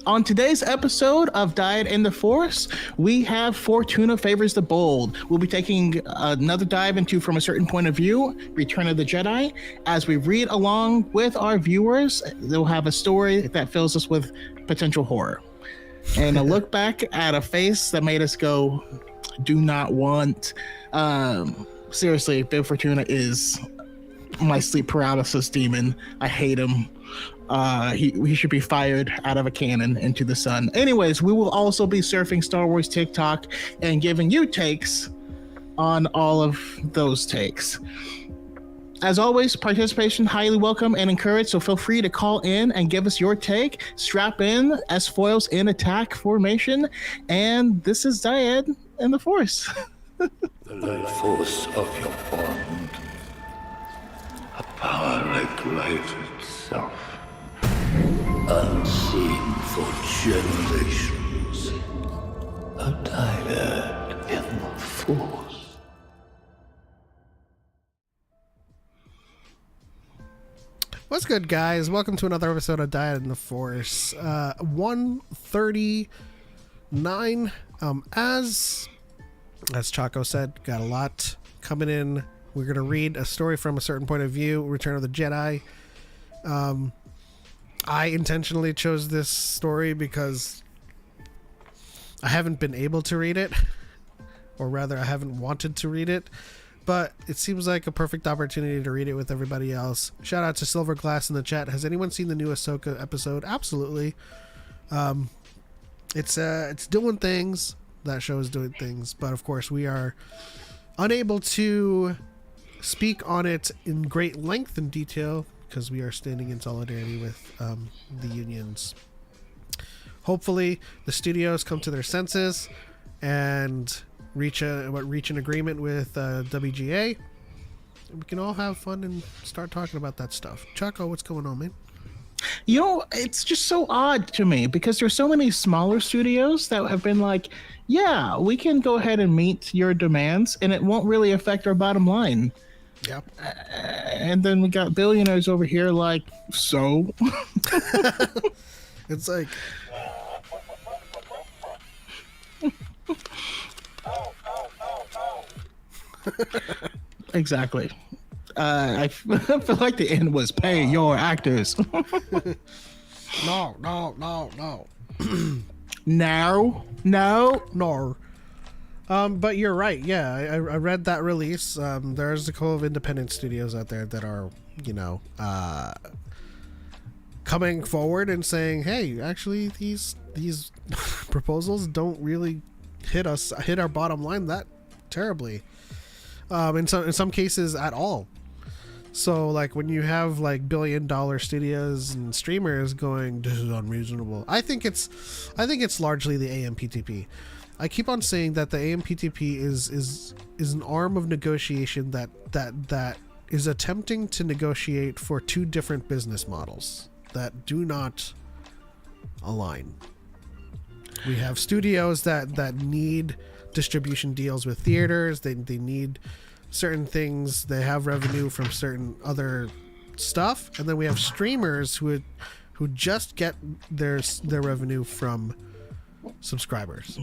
On today's episode of Dyad in the Force, we have Fortuna Favors the Bold. We'll be taking another dive into From a Certain Point of View, Return of the Jedi. As we read along with our viewers, they'll have a story that fills us with potential horror. And a look back at a face that made us go, do not want. Seriously, Bib Fortuna is my sleep paralysis demon. I hate him. He should be fired out of a cannon into the sun. Anyways, we will also be surfing Star Wars TikTok and giving you takes on all of those takes. As always, participation highly welcome and encouraged, so feel free to call in and give us your take. Strap in, S-foils in attack formation, and this is Dyad in the Force. The life force of your bond, a power like life itself. Unseen for generations, a Dyad in the Force. What's good, guys? Welcome to another episode of Dyad in the Force. 139. As Choco said, got a lot coming in. We're gonna read a story from a certain point of view, Return of the Jedi. I intentionally chose this story because I haven't been able to read it, or rather I haven't wanted to read it, but it seems like a perfect opportunity to read it with everybody else. Shout out to Silver Glass in the chat. Has anyone seen the new Ahsoka episode? Absolutely. It's doing things. That show is doing things, but of course we are unable to speak on it in great length and detail because we are standing in solidarity with the unions. Hopefully the studios come to their senses and reach an agreement with WGA. We can all have fun and start talking about that stuff. Choco, what's going on, man? You know, it's just so odd to me because there's so many smaller studios that have been like, yeah, we can go ahead and meet your demands and it won't really affect our bottom line. Yep. And then we got billionaires over here like, so? It's like... Exactly. I feel like the end was pay your actors. No. No. But you're right. Yeah, I read that release. There's a couple of independent studios out there that are, coming forward and saying, "Hey, actually, these proposals don't really hit our bottom line that terribly. In some cases, at all." So, like, when you have like billion-dollar studios and streamers going, "This is unreasonable," I think it's largely the AMPTP. I keep on saying that the AMPTP is an arm of negotiation that is attempting to negotiate for two different business models that do not align. We have studios that need distribution deals with theaters. They need certain things. They have revenue from certain other stuff, and then we have streamers who just get their revenue from subscribers.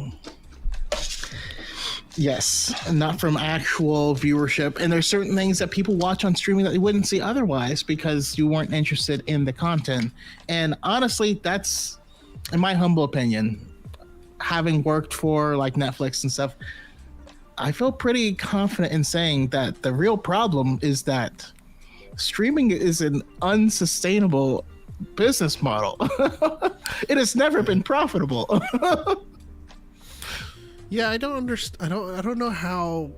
Yes, not from actual viewership. And there's certain things that people watch on streaming that they wouldn't see otherwise because you weren't interested in the content. And honestly, that's, in my humble opinion, having worked for like Netflix and stuff, I feel pretty confident in saying that the real problem is that streaming is an unsustainable business model. It has never been profitable. Yeah, I don't understand. I don't know how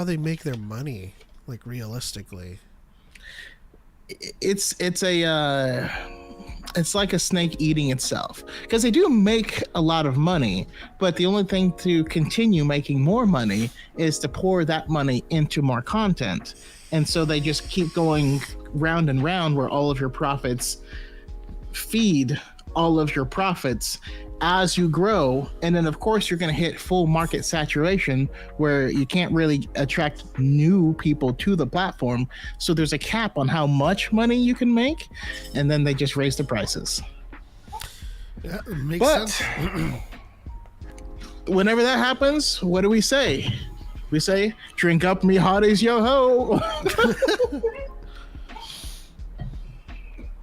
they make their money, like, realistically. It's like a snake eating itself, because they do make a lot of money, but the only thing to continue making more money is to pour that money into more content. And so they just keep going round and round where all of your profits feed all of your profits as you grow. And then of course you're going to hit full market saturation where you can't really attract new people to the platform. So there's a cap on how much money you can make, and then they just raise the prices. Yeah, it makes But sense. whenever that happens, what do we say? We say, "Drink up, me hotties, yo ho."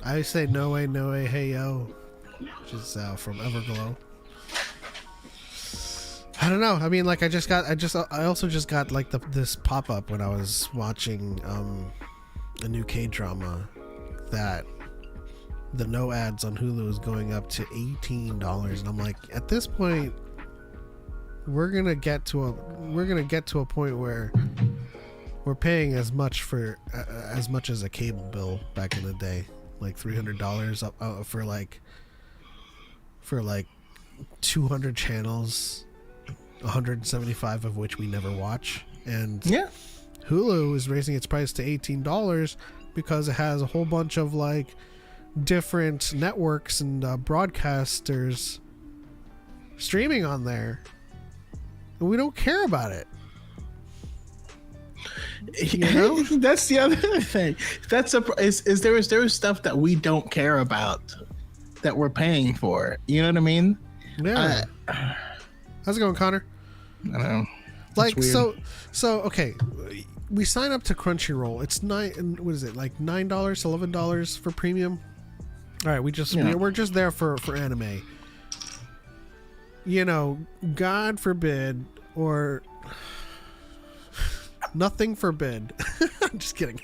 I say no way, hey yo, which is from Everglow. I don't know. I mean, like, I also just got like this pop up when I was watching a new K-drama that the no ads on Hulu is going up to $18, and I'm like, at this point, we're gonna get to a point where we're paying as much as a cable bill back in the day, like $300 up for like 200 channels. 175 of which we never watch, and Yeah. Hulu is raising its price to $18 because it has a whole bunch of like different networks and broadcasters streaming on there, and we don't care about it. You know? That's the other thing. There is stuff that we don't care about that we're paying for. You know what I mean? Yeah. How's it going, Connor? I don't know. Like, weird. so okay, we sign up to Crunchyroll. It's what is it, like $9, $11 for premium? All right, we're just there for anime. You know, God forbid, or nothing forbid. I'm just kidding.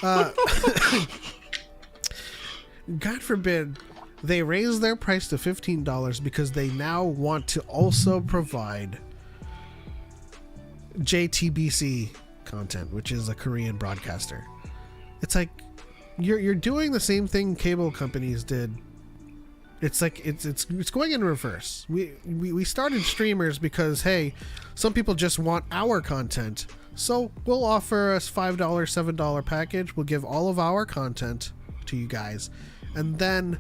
God forbid they raise their price to $15 because they now want to also provide JTBC content, which is a Korean broadcaster. It's like you're doing the same thing cable companies did. It's like it's going in reverse. We started streamers because, hey, some people just want our content, so we'll offer us $5, $7 package. We'll give all of our content to you guys, and then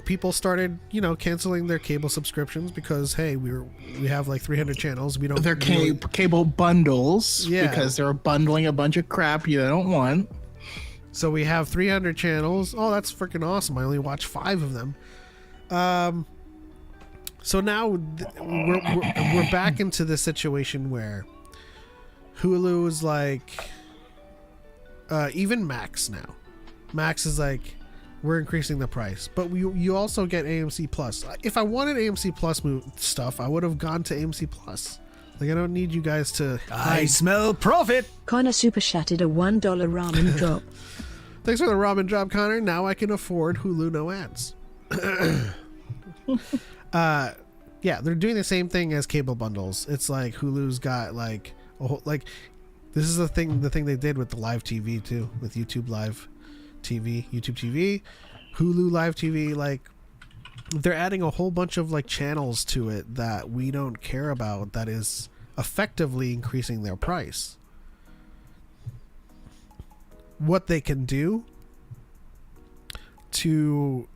people started, canceling their cable subscriptions because, hey, we have like 300 channels. We don't. They're cable bundles, Yeah. because they're bundling a bunch of crap you don't want. So we have 300 channels. Oh, that's freaking awesome! I only watch 5 of them. So now we're back into this situation where Hulu is like, even Max now. Max is like, we're increasing the price, but you also get AMC Plus. If I wanted AMC Plus stuff, I would have gone to AMC Plus. Like, I don't need you guys to. I smell profit. Connor super chatted a $1 ramen drop. Thanks for the ramen drop, Connor. Now I can afford Hulu no ads. Yeah, they're doing the same thing as cable bundles. It's like Hulu's got like a whole, like, this is the thing they did with the live TV too, with YouTube Live TV, YouTube TV, Hulu Live TV. Like, they're adding a whole bunch of like channels to it that we don't care about, that is effectively increasing their price. What they can do to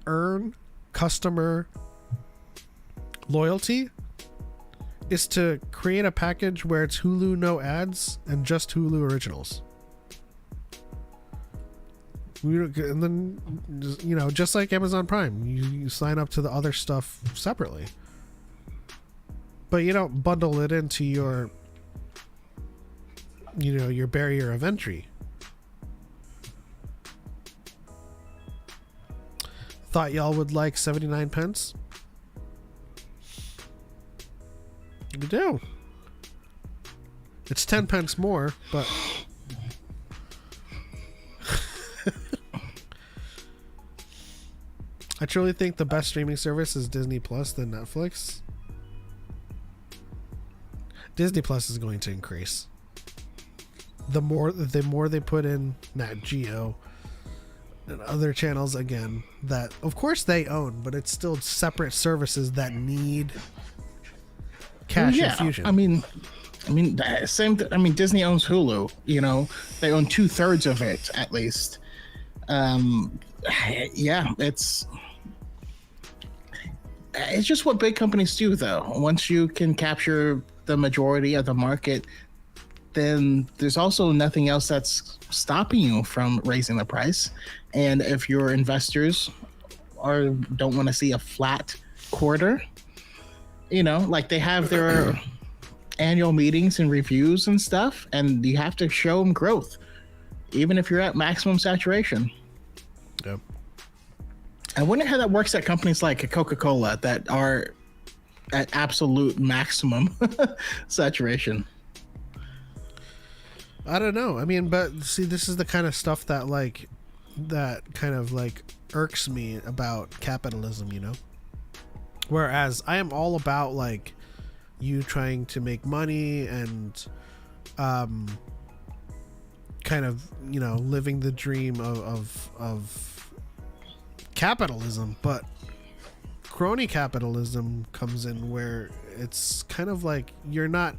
earn customer loyalty is to create a package where it's Hulu no ads and just Hulu originals. And then, just like Amazon Prime, you sign up to the other stuff separately, but you don't bundle it into your barrier of entry. Thought y'all would like 79 pence? You do. It's 10 pence more, but I truly think the best streaming service is Disney Plus than Netflix. Disney Plus is going to increase. The more they put in Nat Geo and other channels, again, that of course they own, but it's still separate services that need cash infusion. I mean, same. Disney owns Hulu. They own 2/3 of it at least. Yeah, it's just what big companies do, though. Once you can capture the majority of the market, then there's also nothing else that's stopping you from raising the price. And if your investors or don't want to see a flat quarter. Like they have their annual meetings and reviews and stuff, and you have to show them growth, even if you're at maximum saturation. Yep. I wonder how that works at companies like Coca-Cola that are at absolute maximum saturation. I don't know. I mean, but see, this is the kind of stuff that kind of irks me about capitalism, Whereas I am all about like you trying to make money and kind of living the dream of capitalism, but crony capitalism comes in where it's kind of like you're not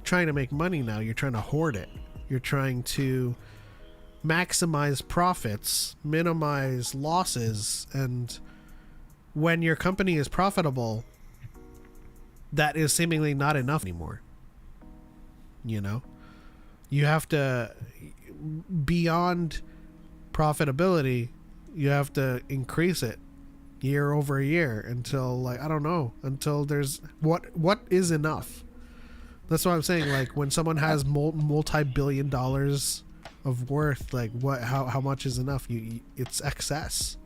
trying to make money now, you're trying to hoard it. You're trying to maximize profits, minimize losses, and when your company is profitable, that is seemingly not enough anymore. You have to, beyond profitability, you have to increase it year over year until until there's what is enough. That's what I'm saying. Like when someone has multi-billion dollars of worth, like how much is enough? It's excess.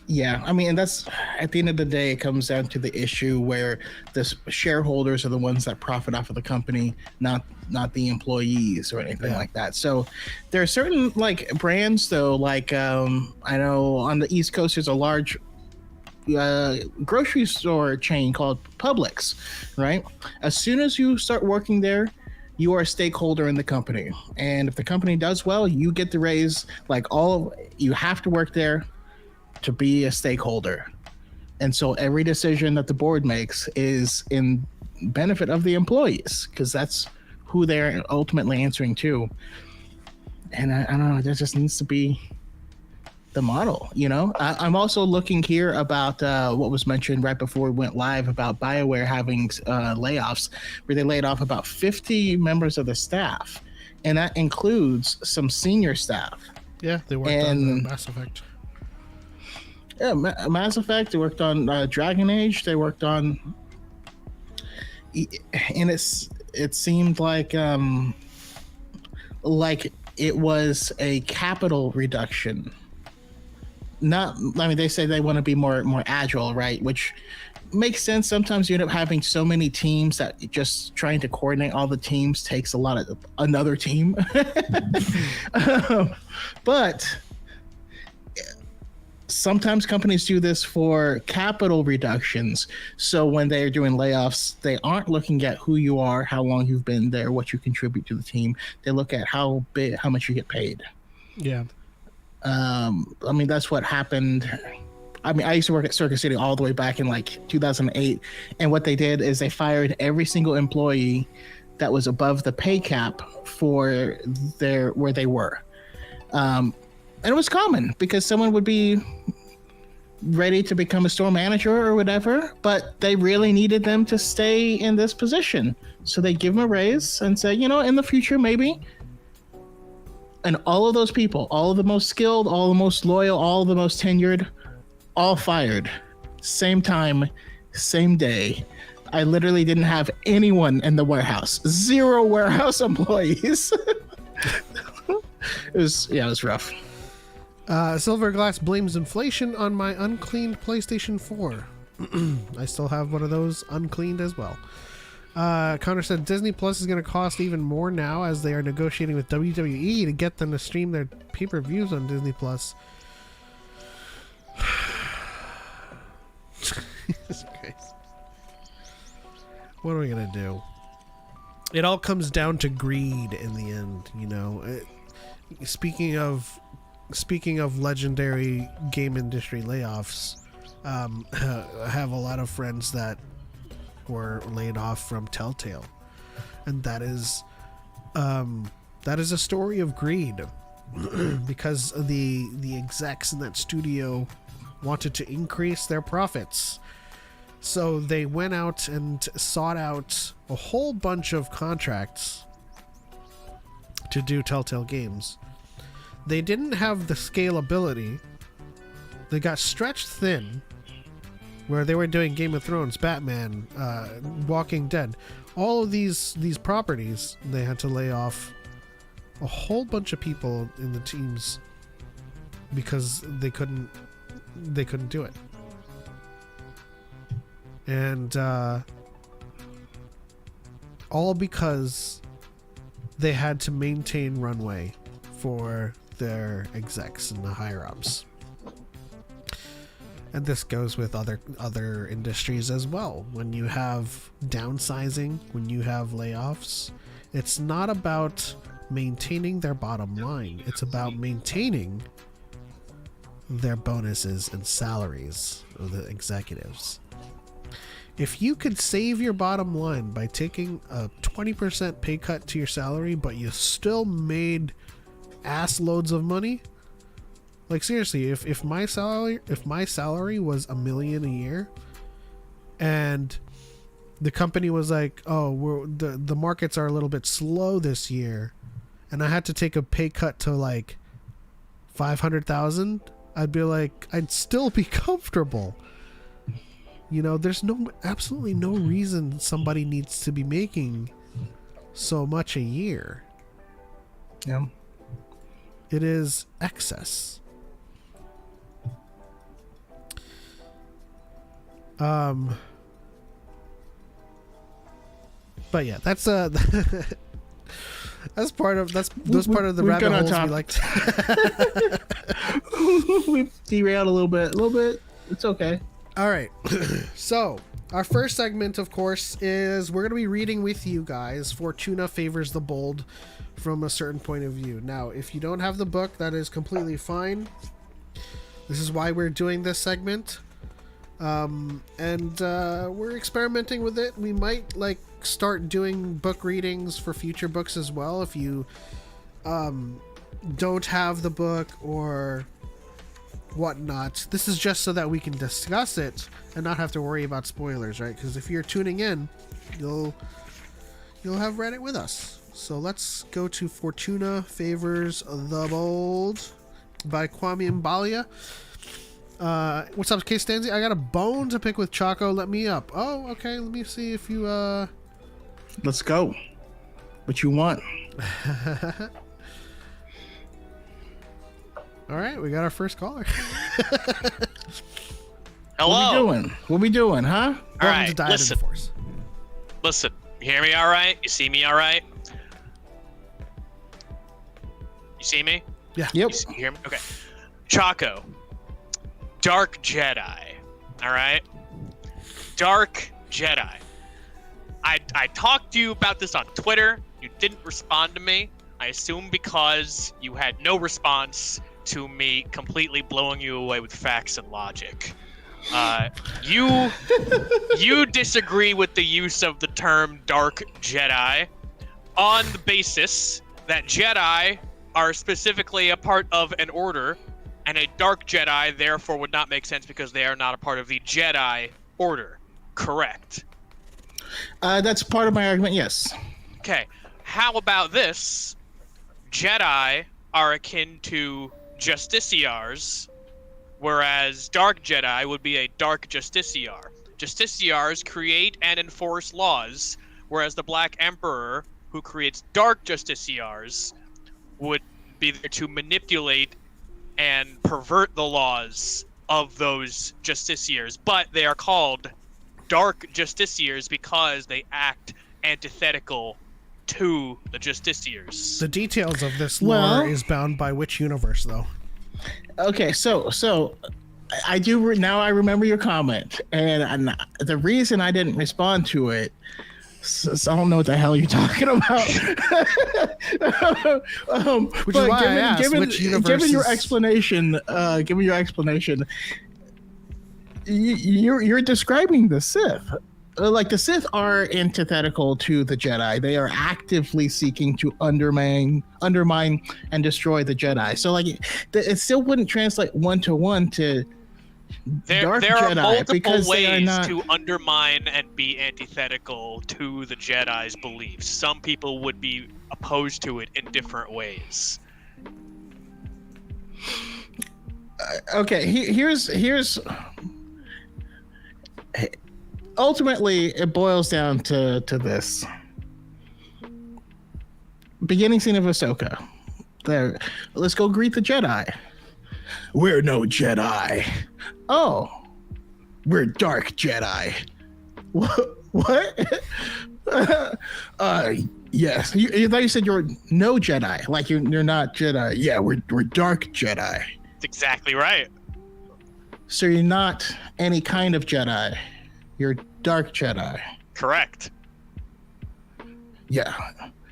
Yeah, I mean, and that's at the end of the day, it comes down to the issue where the shareholders are the ones that profit off of the company, not the employees or anything like that. So there are certain like brands though, like I know on the East Coast there's a large grocery store chain called Publix, right? As soon as you start working there, you are a stakeholder in the company, and if the company does well, you get the raise. Like you have to work there to be a stakeholder, and so every decision that the board makes is in benefit of the employees because that's who they're ultimately answering to. And I don't know, there just needs to be the model. I'm also looking here about what was mentioned right before we went live about BioWare having layoffs, where they laid off about 50 members of the staff, and that includes some senior staff. Yeah, they worked on Mass Effect. Yeah, Mass Effect. They worked on Dragon Age. They worked on, and it seemed like it was a capital reduction. They say they want to be more agile, right? Which makes sense. Sometimes you end up having so many teams that just trying to coordinate all the teams takes a lot of another team. But sometimes companies do this for capital reductions. So when they're doing layoffs, they aren't looking at who you are, how long you've been there, what you contribute to the team. They look at how much you get paid. Yeah. That's what happened. I used to work at Circuit City all the way back in like 2008. And what they did is they fired every single employee that was above the pay cap for where they were. And it was common because someone would be ready to become a store manager or whatever, but they really needed them to stay in this position. So they give them a raise and say, in the future, maybe. And all of those people, all of the most skilled, all the most loyal, all the most tenured, all fired. Same time, same day. I literally didn't have anyone in the warehouse. 0 warehouse employees. It was rough. Silverglass blames inflation on my uncleaned PlayStation 4. I still have one of those uncleaned as well. Connor said Disney Plus is going to cost even more now as they are negotiating with WWE to get them to stream their pay-per-views on Disney Plus. Jesus Christ. What are we going to do? It all comes down to greed in the end, Speaking of legendary game industry layoffs, I have a lot of friends that were laid off from Telltale, and that is a story of greed because the execs in that studio wanted to increase their profits, so they went out and sought out a whole bunch of contracts to do Telltale games. They didn't have the scalability They got stretched thin, where they were doing Game of Thrones, Batman, Walking Dead. All of these properties, they had to lay off a whole bunch of people in the teams because they couldn't do it. And all because they had to maintain runway for their execs and the higher ups. And this goes with other industries as well. When you have downsizing, when you have layoffs, it's not about maintaining their bottom line. It's about maintaining their bonuses and salaries of the executives. If you could save your bottom line by taking a 20% pay cut to your salary, but you still made ass loads of money, like seriously, if my salary was $1 million a year, and the company was like, oh, the markets are a little bit slow this year, and I had to take a pay cut to like 500,000, I'd be like, I'd still be comfortable. You know, there's absolutely no reason somebody needs to be making so much a year. Yeah. It is excess. But yeah, that's part of the rabbit holes we like to... We've derailed a little bit. It's okay. All right. So our first segment, of course, is we're going to be reading with you guys Fortuna Favors the Bold from a certain point of view. Now, if you don't have the book, that is completely fine. This is why we're doing this segment. We're experimenting with it. We might start doing book readings for future books as well. If you don't have the book or whatnot, this is just so that we can discuss it and not have to worry about spoilers, right? Because if you're tuning in, you'll have read it with us. So let's go to Fortuna Favors the Bold by Kwame Mbalia. What's up, Case Stanzi? I got a bone to pick with Choco. Let me up. Oh, okay. Let me see if you Let's go. What you want? All right, we got our first caller. Hello. What we doing, huh? All right, to Dyad in the Force. Listen. You hear me all right? You see me all right? You see me? Yeah. Yep. You hear me? Okay. Choco. Dark Jedi. All right? Dark Jedi. I talked to you about this on Twitter. You didn't respond to me. I assume because you had no response to me completely blowing you away with facts and logic. You disagree with the use of the term Dark Jedi on the basis that Jedi are specifically a part of an order, and a Dark Jedi therefore would not make sense because they are not a part of the Jedi Order. Correct? That's part of my argument, yes. Okay. How about this? Jedi are akin to Justiciars, whereas Dark Jedi would be a Dark Justiciar. Justiciars create and enforce laws, whereas the Black Emperor, who creates Dark Justiciars, would be there to manipulate and pervert the laws of those Justiciars. But they are called Dark Justiciars because they act antithetical to the Justiciars. The details of this lore is bound by which universe, though? Okay, so I do now. I remember your comment, and the reason I didn't respond to it. So I don't know what the hell you're talking about. Which is why I asked which universe. Given your explanation, you're describing the Sith. Like the Sith are antithetical to the Jedi. They are actively seeking to undermine and destroy the Jedi. So like it still wouldn't translate 1-to-1 to Dark there Jedi, are multiple because ways they are not... to undermine and be antithetical to the Jedi's beliefs. Some people would be opposed to it in different ways. Okay, here's ultimately it boils down to this. Beginning scene of Ahsoka. There, let's go greet the Jedi. We're no Jedi. Oh, we're dark Jedi. What? Yes. You thought you said you're no Jedi, like you're not Jedi. Yeah, we're dark Jedi. That's exactly right. So you're not any kind of Jedi. You're dark Jedi. Correct. Yeah.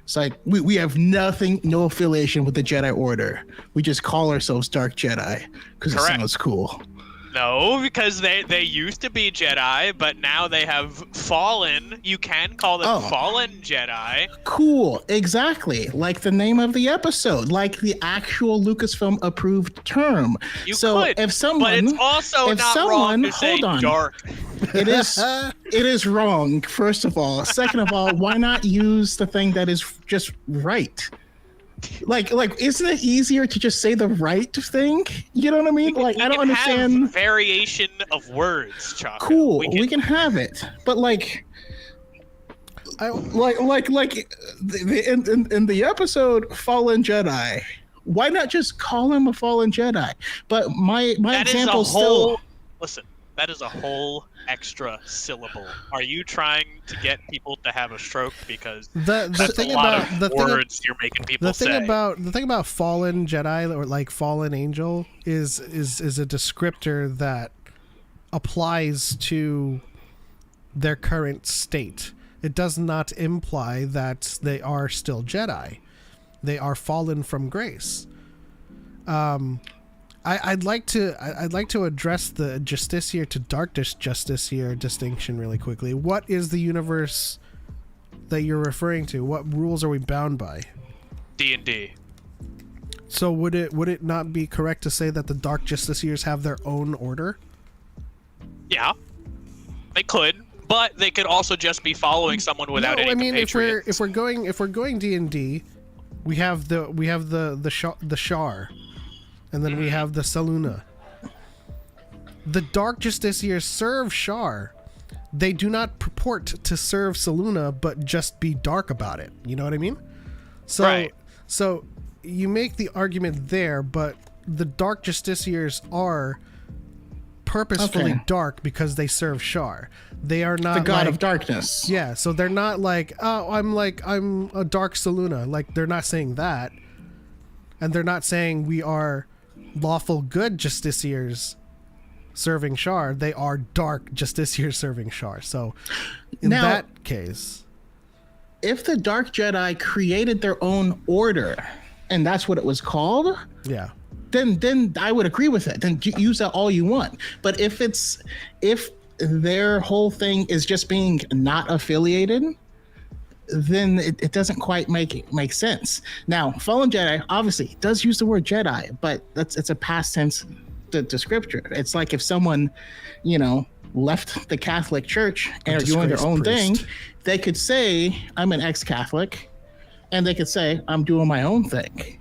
It's like we have no affiliation with the Jedi Order. We just call ourselves Dark Jedi because it sounds cool. No, because they used to be Jedi, but now they have fallen. You can call them fallen Jedi. Cool, exactly. Like the name of the episode, like the actual Lucasfilm approved term. You could, but it's also not wrong to say dark. It is wrong, first of all. Second of all, why not use the thing that is just right? Like, isn't it easier to just say the right thing? You know what I mean? I don't understand. Have variation of words, Choco. Cool, we can have it, but in the episode Fallen Jedi, why not just call him a Fallen Jedi? But my example still. Listen, that is a whole extra syllable. Are you trying to get people to have a stroke? Because that's a lot of words you're making people say. The thing about fallen Jedi or like fallen angel is a descriptor that applies to their current state. It does not imply that they are still Jedi. They are fallen from grace. I'd like to address the Justiciar to Dark Justiciar distinction really quickly. What is the universe that you're referring to? What rules are we bound by? D&D. So would it not be correct to say that the Dark Justiciars have their own order? Yeah, they could, but they could also just be following someone without any compatriots. if we're going D&D, we have the Shar. And then we have the Saluna. The Dark Justiciars serve Shar. They do not purport to serve Saluna, but just be dark about it. You know what I mean? So you make the argument there, but the Dark Justiciars are purposefully dark because they serve Shar. They are not the god of darkness. Yeah, so they're not like, oh, I'm a dark Saluna. Like, they're not saying that. And they're not saying we are lawful good justiciars serving Shar. They are dark justiciars serving Shar. So in that case, if the Dark Jedi created their own order and that's what it was called, then I would agree with it. Then use that all you want. But if their whole thing is just being not affiliated, then it doesn't quite make sense. Now, Fallen Jedi obviously does use the word Jedi, but it's a past tense descriptor. It's like if someone, left the Catholic Church and are doing their own thing, they could say, I'm an ex-Catholic, and they could say, I'm doing my own thing.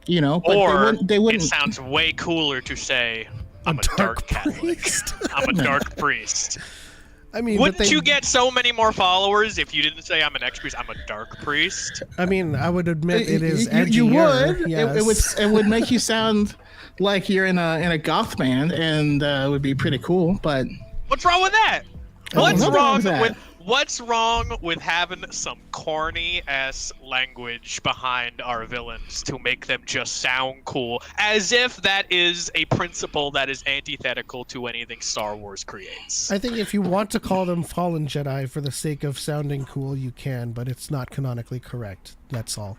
But or they wouldn't. It sounds way cooler to say, I'm a dark Catholic. I'm a dark priest. I mean, wouldn't you get so many more followers if you didn't say I'm an ex-priest? I'm a dark priest. I mean, I would admit it is edgier. You would. Yes. It would make you sound like you're in a goth band, and it would be pretty cool. But what's wrong with that? What's wrong with having some corny ass language behind our villains to make them just sound cool, as if that is a principle that is antithetical to anything Star Wars creates? I think if you want to call them Fallen Jedi for the sake of sounding cool, you can, but it's not canonically correct. That's all.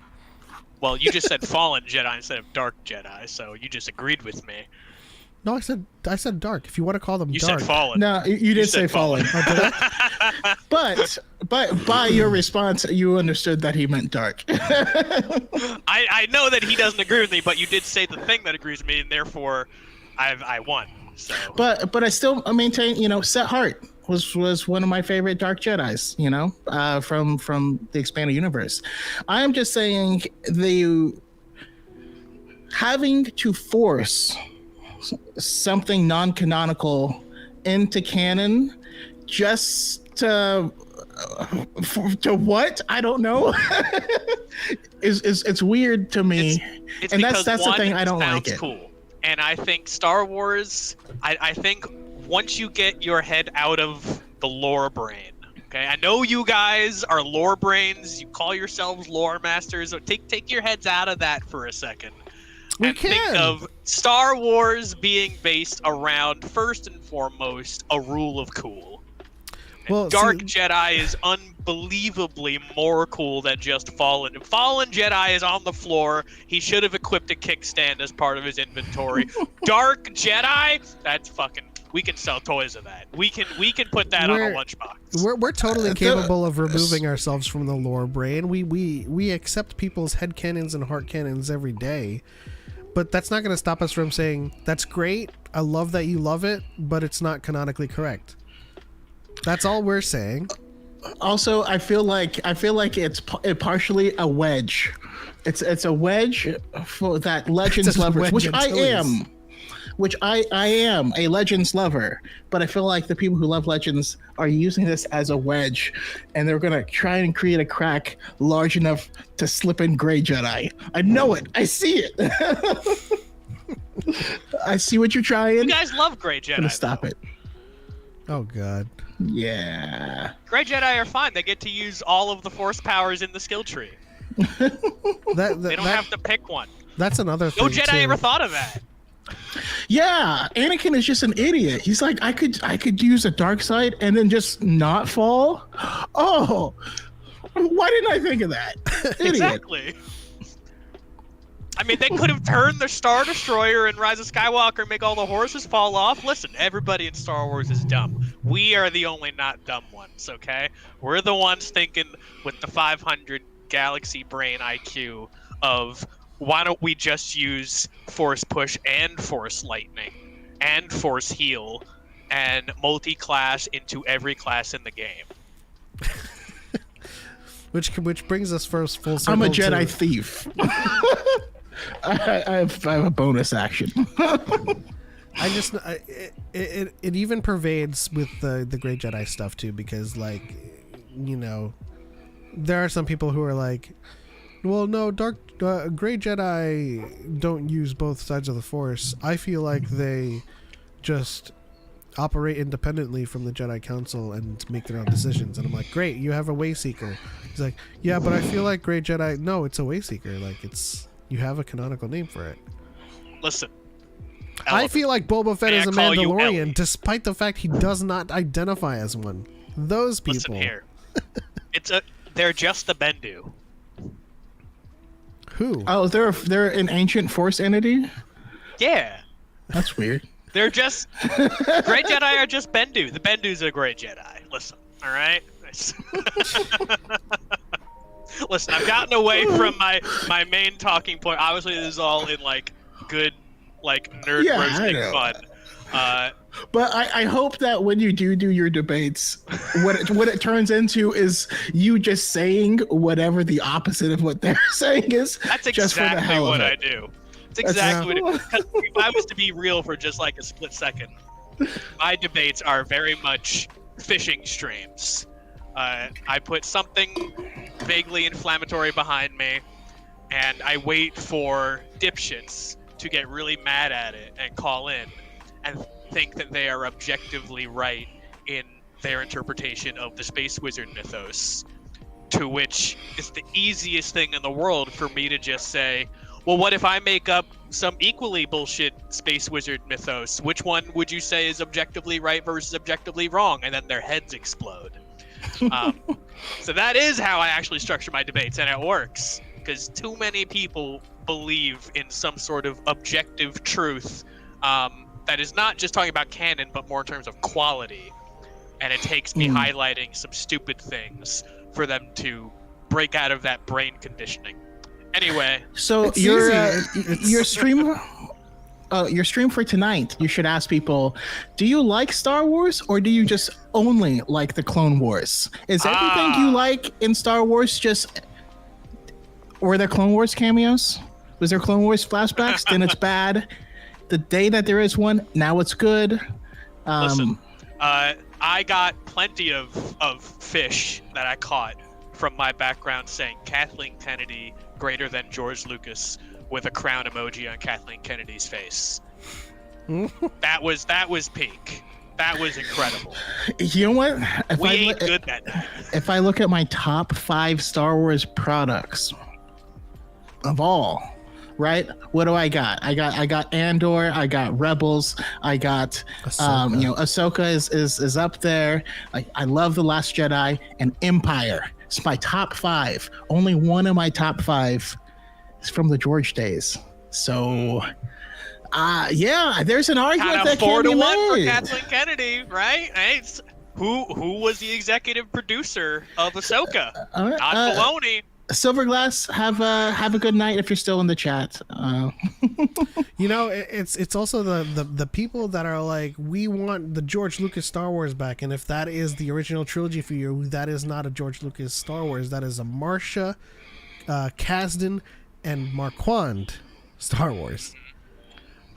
Well, you just said Fallen Jedi instead of Dark Jedi, so you just agreed with me. No, I said dark. If you want to call them you dark. You said fallen. No, you did say fallen. But by your response, you understood that he meant dark. I know that he doesn't agree with me, but you did say the thing that agrees with me, and therefore I won. So. But I still maintain, Set Hart was one of my favorite Dark Jedis, from the expanded universe. I'm just saying having to force something non-canonical into canon just to what? I don't know. It's weird to me. It's and because that's the thing, I don't like sounds it. cool. And I think Star Wars, I think once you get your head out of the lore brain, okay? I know you guys are lore brains. You call yourselves lore masters. So take your heads out of that for a second. We and can. think of Star Wars being based around, first and foremost, a rule of cool. And Well, Dark see- Jedi is unbelievably more cool than just Fallen. If Fallen Jedi is on the floor, he should have equipped a kickstand as part of his inventory. Dark Jedi, that's fucking. We can sell toys of that. We can put that on a lunchbox. We're totally capable of removing ourselves from the lore brain. We accept people's headcanons and heart cannons every day. But that's not going to stop us from saying, that's great, I love that you love it, but it's not canonically correct. That's all we're saying. Also, I feel like it's partially a wedge. It's a wedge for that Legends It's a lovers, wedge which I Antilles. am. Which I am a Legends lover, but I feel like the people who love Legends are using this as a wedge, and they're gonna try and create a crack large enough to slip in Grey Jedi. I know it. I see it. I see what you're trying. You guys love Grey Jedi. I'm gonna stop it. Oh, God. Yeah. Grey Jedi are fine. They get to use all of the Force powers in the skill tree. They don't have to pick one. That's another thing, No Jedi too. ever thought of that. Yeah, Anakin is just an idiot. He's like, I could use a dark side and then just not fall. Oh, why didn't I think of that? Idiot. Exactly. I mean, they could have turned the Star Destroyer in Rise of Skywalker and make all the horses fall off. Listen, everybody in Star Wars is dumb. We are the only not dumb ones, okay? We're the ones thinking with the 500 galaxy brain IQ of, why don't we just use Force Push and Force Lightning and Force Heal and multi-class into every class in the game? Which brings us first full circle. I'm a Jedi to, thief. I have a bonus action. it even pervades with the Grey Jedi stuff too, because like, you know, there are some people who are like, well, no, Grey Jedi don't use both sides of the Force. I feel like they just operate independently from the Jedi Council and make their own decisions. And I'm like, great, you have a Wayseeker. He's like, yeah, but I feel like Grey Jedi, no, it's a Wayseeker. Like, you have a canonical name for it. Listen. I feel like Boba Fett May is I a call you Mandalorian, Ellie? despite the fact he does not identify as one. Those people. Listen here. They're just the Bendu. Who? Oh, they're an ancient Force entity? Yeah. That's weird. They're just Great Jedi are just Bendu. The Bendu's a great Jedi. Listen, all right. Listen, I've gotten away from my main talking point. Obviously, this is all in like good, like nerd Yeah, I roasting know. fun. But I hope that when you do your debates, what it turns into is you just saying whatever the opposite of what they're saying is. That's just for the exactly hell what of I it. do. It's exactly what I do. 'Cause if I was to be real for just like a split second, my debates are very much fishing streams. I put something vaguely inflammatory behind me, and I wait for dipshits to get really mad at it and call in and think that they are objectively right in their interpretation of the Space Wizard mythos, to which is the easiest thing in the world for me to just say, well, what if I make up some equally bullshit Space Wizard mythos? Which one would you say is objectively right versus objectively wrong? And then their heads explode. So that is how I actually structure my debates, and it works, because too many people believe in some sort of objective truth that is not just talking about canon, but more in terms of quality. And it takes me highlighting some stupid things for them to break out of that brain conditioning. Anyway, So It's your easy. your stream for tonight, you should ask people, do you like Star Wars or do you just only like the Clone Wars? Is everything you like in Star Wars just, were there Clone Wars cameos? Was there Clone Wars flashbacks? Then it's bad. the day that there is one, now it's good. Listen, I got plenty of fish that I caught from my background saying Kathleen Kennedy greater than George Lucas with a crown emoji on Kathleen Kennedy's face. That was peak. That was incredible. You know what? We ain't good that night. If I look at my top 5 Star Wars products of all, right? What do I got? I got Andor. I got Rebels. I got Ahsoka. Ahsoka is up there. I love The Last Jedi and Empire. It's my top 5. Only one of my top 5 is from the George days. So, yeah, there's an argument that can be 4-1 for made. Kathleen Kennedy, right? Hey, who was the executive producer of Ahsoka? Not Filoni. Silverglass, have a good night if you're still in the chat. You know, it's also the people that are like, we want the George Lucas Star Wars back, and if that is the original trilogy for you, that is not a George Lucas Star Wars. That is a Marcia, Kasdan, and Marquand Star Wars.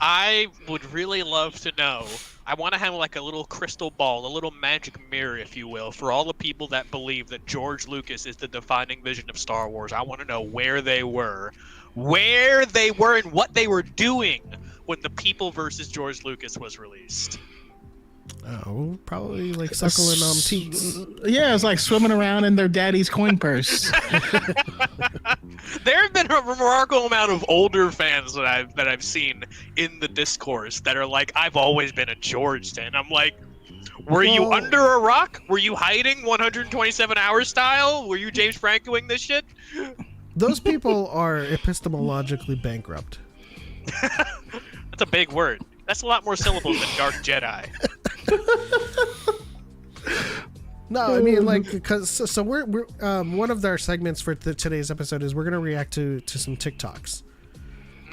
I would really love to know. I want to have like a little crystal ball, a little magic mirror, if you will, for all the people that believe that George Lucas is the defining vision of Star Wars. I want to know where they were and what they were doing when The People versus George Lucas was released. Oh, probably like suckling on teats. Yeah, it's like swimming around in their daddy's coin purse. There have been a remarkable amount of older fans that I've seen in the discourse that are like, I've always been a George fan. I'm like, were you under a rock? Were you hiding 127 hours style? Were you James Francoing this shit? Those people are epistemologically bankrupt. That's a big word. That's a lot more syllables than Dark Jedi. No, I mean, like, because so we're one of our segments for today's episode is we're gonna react to some TikToks.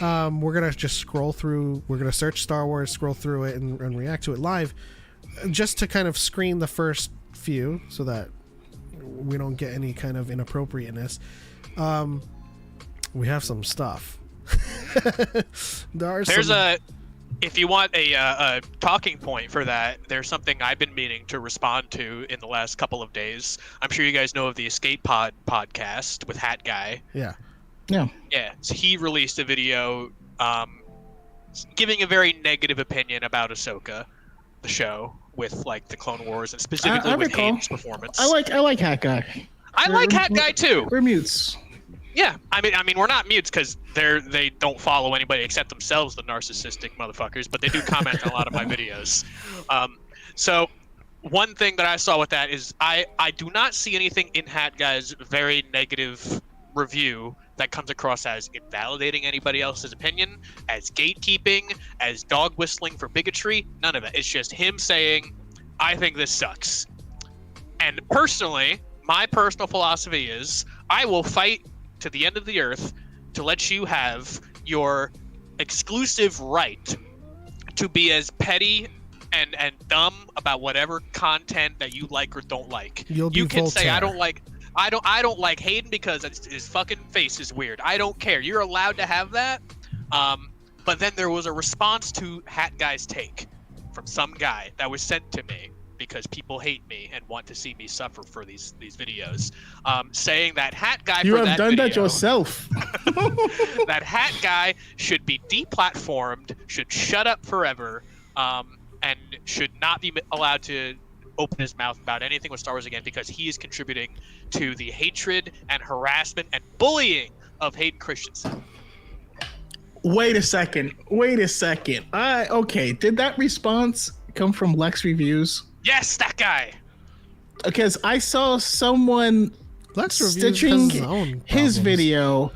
We're gonna just scroll through. We're gonna search Star Wars, scroll through it, and react to it live, just to kind of screen the first few so that we don't get any kind of inappropriateness. We have some stuff. If you want a talking point for that, there's something I've been meaning to respond to in the last couple of days. I'm sure you guys know of the Escape Pod podcast with Hat Guy. Yeah. Yeah. So he released a video giving a very negative opinion about Ahsoka, the show, with like the Clone Wars and specifically with Hayden's performance. I like Hat Guy. I like Hat Guy too. We're mutes. Yeah, I mean, we're not mutes because they don't follow anybody except themselves, the narcissistic motherfuckers. But they do comment on a lot of my videos. So one thing that I saw with that is I do not see anything in Hat Guy's very negative review that comes across as invalidating anybody else's opinion, as gatekeeping, as dog whistling for bigotry. None of it. It's just him saying, "I think this sucks." And personally, my personal philosophy is I will fight to the end of the earth to let you have your exclusive right to be as petty and dumb about whatever content that you like or don't like. You can Voltaire. say I don't like Hayden because his fucking face is weird. I don't care. You're allowed to have that. But then there was a response to Hat Guy's take from some guy that was sent to me because people hate me and want to see me suffer for these videos, saying that Hat Guy You for have that done video, that yourself. that Hat Guy should be deplatformed, should shut up forever, and should not be allowed to open his mouth about anything with Star Wars again because he is contributing to the hatred and harassment and bullying of Hayden Christensen. Wait a second. Okay, did that response come from Lex Reviews? Yes, that guy. Because I saw someone Lex Reviews stitching has his own his problems. video.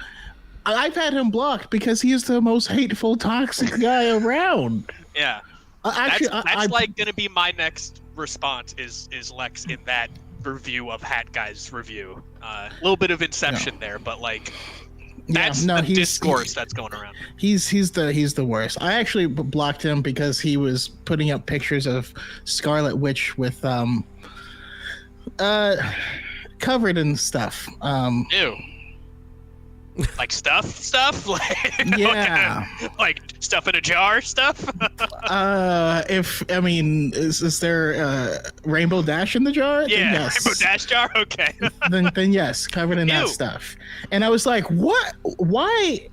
I've had him blocked because he is the most hateful, toxic guy around. Yeah. Actually, that's like going to be my next response is Lex in that review of Hat Guy's review. A little bit of Inception there, but like that's the discourse that's going around. He's the worst. I actually blocked him because he was putting up pictures of Scarlet Witch with covered in stuff. Ew. Like stuff like Yeah. like stuff in a jar stuff. Is there Rainbow Dash in the jar? Yeah, Then yes. Rainbow Dash jar. Okay. then yes, covered in that Ew. stuff. And I was like, what? Why?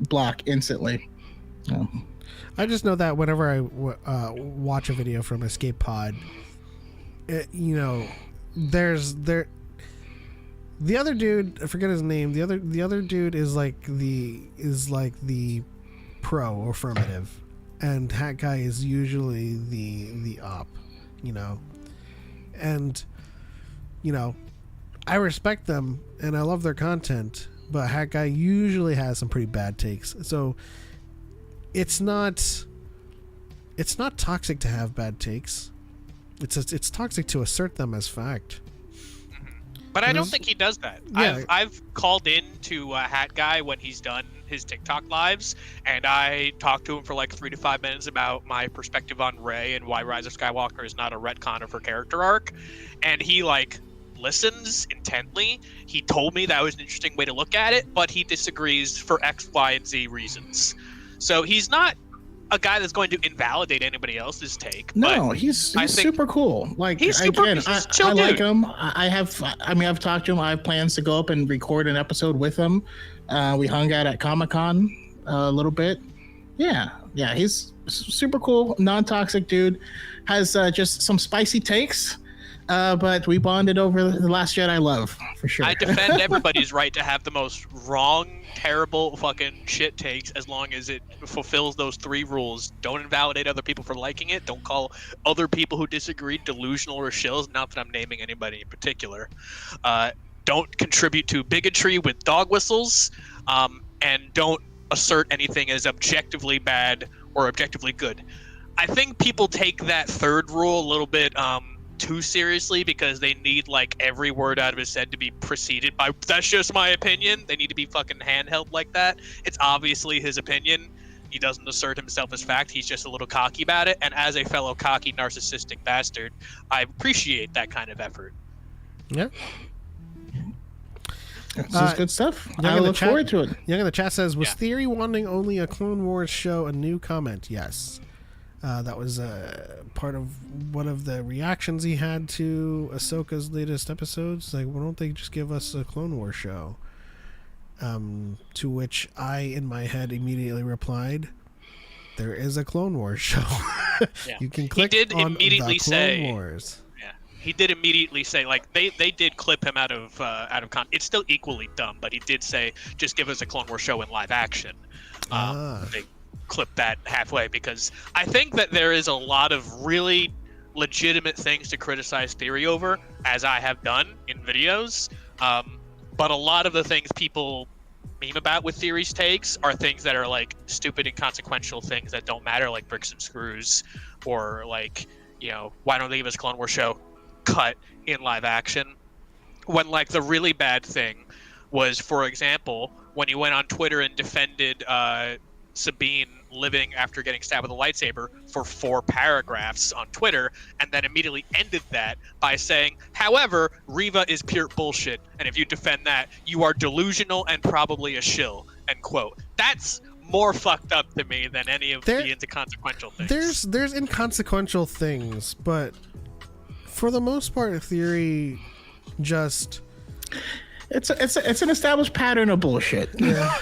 Block instantly. Oh. I just know that whenever I watch a video from Escape Pod, there's the other dude. I forget his name. The other dude is like the pro affirmative, and Hat Guy is usually the op. And I respect them and I love their content, but Hat Guy usually has some pretty bad takes. So it's not toxic to have bad takes. It's toxic to assert them as fact. But I don't think he does that. Yeah. I've called in to Hat Guy when he's done his TikTok lives, and I talked to him for like 3 to 5 minutes about my perspective on Rey and why Rise of Skywalker is not a retcon of her character arc. And he listens intently. He told me that was an interesting way to look at it, but he disagrees for X, Y, and Z reasons. So he's not a guy that's going to invalidate anybody else's take. No, but he's super cool. he's a chill I like dude. him. I've talked to him. I have plans to go up and record an episode with him. We hung out at Comic-Con a little bit. Yeah, he's super cool, non-toxic dude. Has just some spicy takes. But we bonded over The Last Jedi love, for sure. I defend everybody's right to have the most wrong, terrible, fucking shit takes as long as it fulfills those 3 rules. Don't invalidate other people for liking it. Don't call other people who disagree delusional or shills, not that I'm naming anybody in particular. Don't contribute to bigotry with dog whistles, and don't assert anything as objectively bad or objectively good. I think people take that 3rd rule a little bit too seriously because they need every word out of his head to be preceded by "that's just my opinion." They need to be fucking handheld like that. It's obviously his opinion. He doesn't assert himself as fact. He's just a little cocky about it. And as a fellow cocky narcissistic bastard, I appreciate that kind of effort. Yeah. This is good stuff. I look forward to it. Young in the chat says, was Theory wanting only a Clone Wars show a new comment? Yes. That was part of one of the reactions he had to Ahsoka's latest episodes. Why don't they just give us a Clone Wars show? To which I, in my head, immediately replied, there is a Clone Wars show. Yeah. You can click on the Clone Wars. Yeah, he did immediately say, they did clip him out of content. It's still equally dumb, but he did say, just give us a Clone Wars show in live action. They clip that halfway because I think that there is a lot of really legitimate things to criticize Theory over, as I have done in videos. But a lot of the things people meme about with Theory's takes are things that are stupid inconsequential things that don't matter, like bricks and screws, or why don't they give us a Clone Wars show cut in live action? When the really bad thing was, for example, when he went on Twitter and defended Sabine living after getting stabbed with a lightsaber for 4 paragraphs on Twitter, and then immediately ended that by saying, however, Reva is pure bullshit, and if you defend that, you are delusional and probably a shill, end quote. That's more fucked up to me than any of the inconsequential things. There's inconsequential things, but for the most part, Theory just... It's an established pattern of bullshit. Yeah.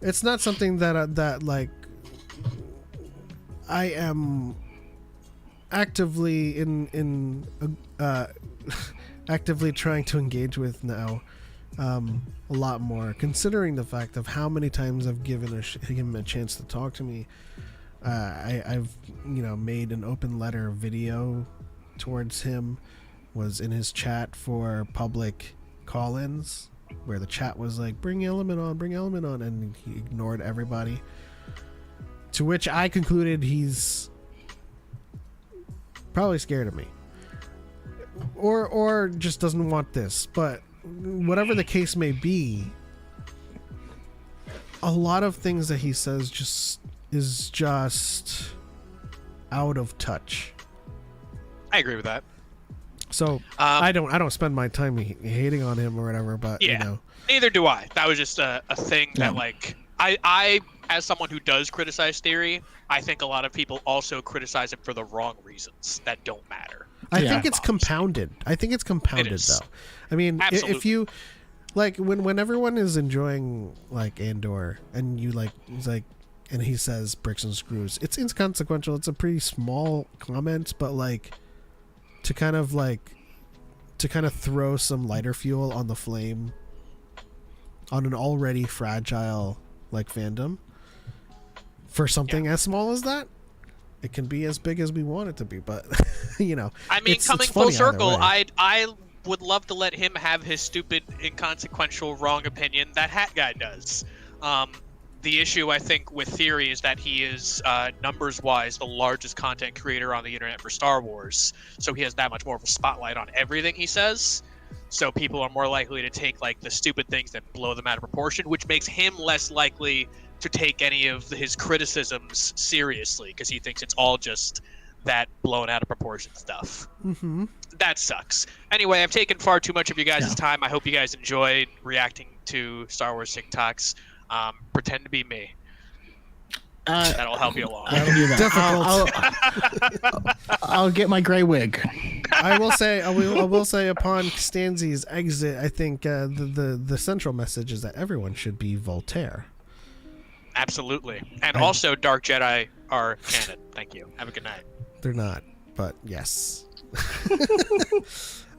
It's not something that I am actively actively trying to engage with now, a lot more, considering the fact of how many times I've given him a chance to talk to me. I've made an open letter video towards him, was in his chat for public call-ins, where the chat was like, bring Element on, and he ignored everybody. To which I concluded he's probably scared of me. Or just doesn't want this. But whatever the case may be, a lot of things that he says is just out of touch. I agree with that. So I don't spend my time hating on him or whatever, but Neither do I. That was just a thing that I as someone who does criticize theory, I think a lot of people also criticize it for the wrong reasons that don't matter. I think it's compounded. I think it's compounded, though. I mean, if you like when everyone is enjoying like Andor, and you like, he's like, and he says bricks and screws, it's inconsequential. It's a pretty small comment, but like to kind of throw some lighter fuel on the flame on an already fragile like fandom for something as small as that. It can be as big as we want it to be, but you know. I mean, coming full circle, I would love to let him have his stupid, inconsequential, wrong opinion that Hat Guy does. The issue, I think, with Theory is that he is, numbers-wise, the largest content creator on the internet for Star Wars, so he has that much more of a spotlight on everything he says. So people are more likely to take like the stupid things that blow them out of proportion, which makes him less likely to take any of his criticisms seriously, because he thinks it's all just that blown out of proportion stuff. Mm-hmm. That sucks. Anyway, I've taken far too much of you guys' time. I hope you guys enjoyed reacting to Star Wars TikToks. Pretend to be me. That'll help you along. I'll get my gray wig. I will say upon Stanzi's exit, I think the central message is that everyone should be Voltaire. Absolutely. And also Dark Jedi are canon. Thank you. Have a good night. They're not, but yes.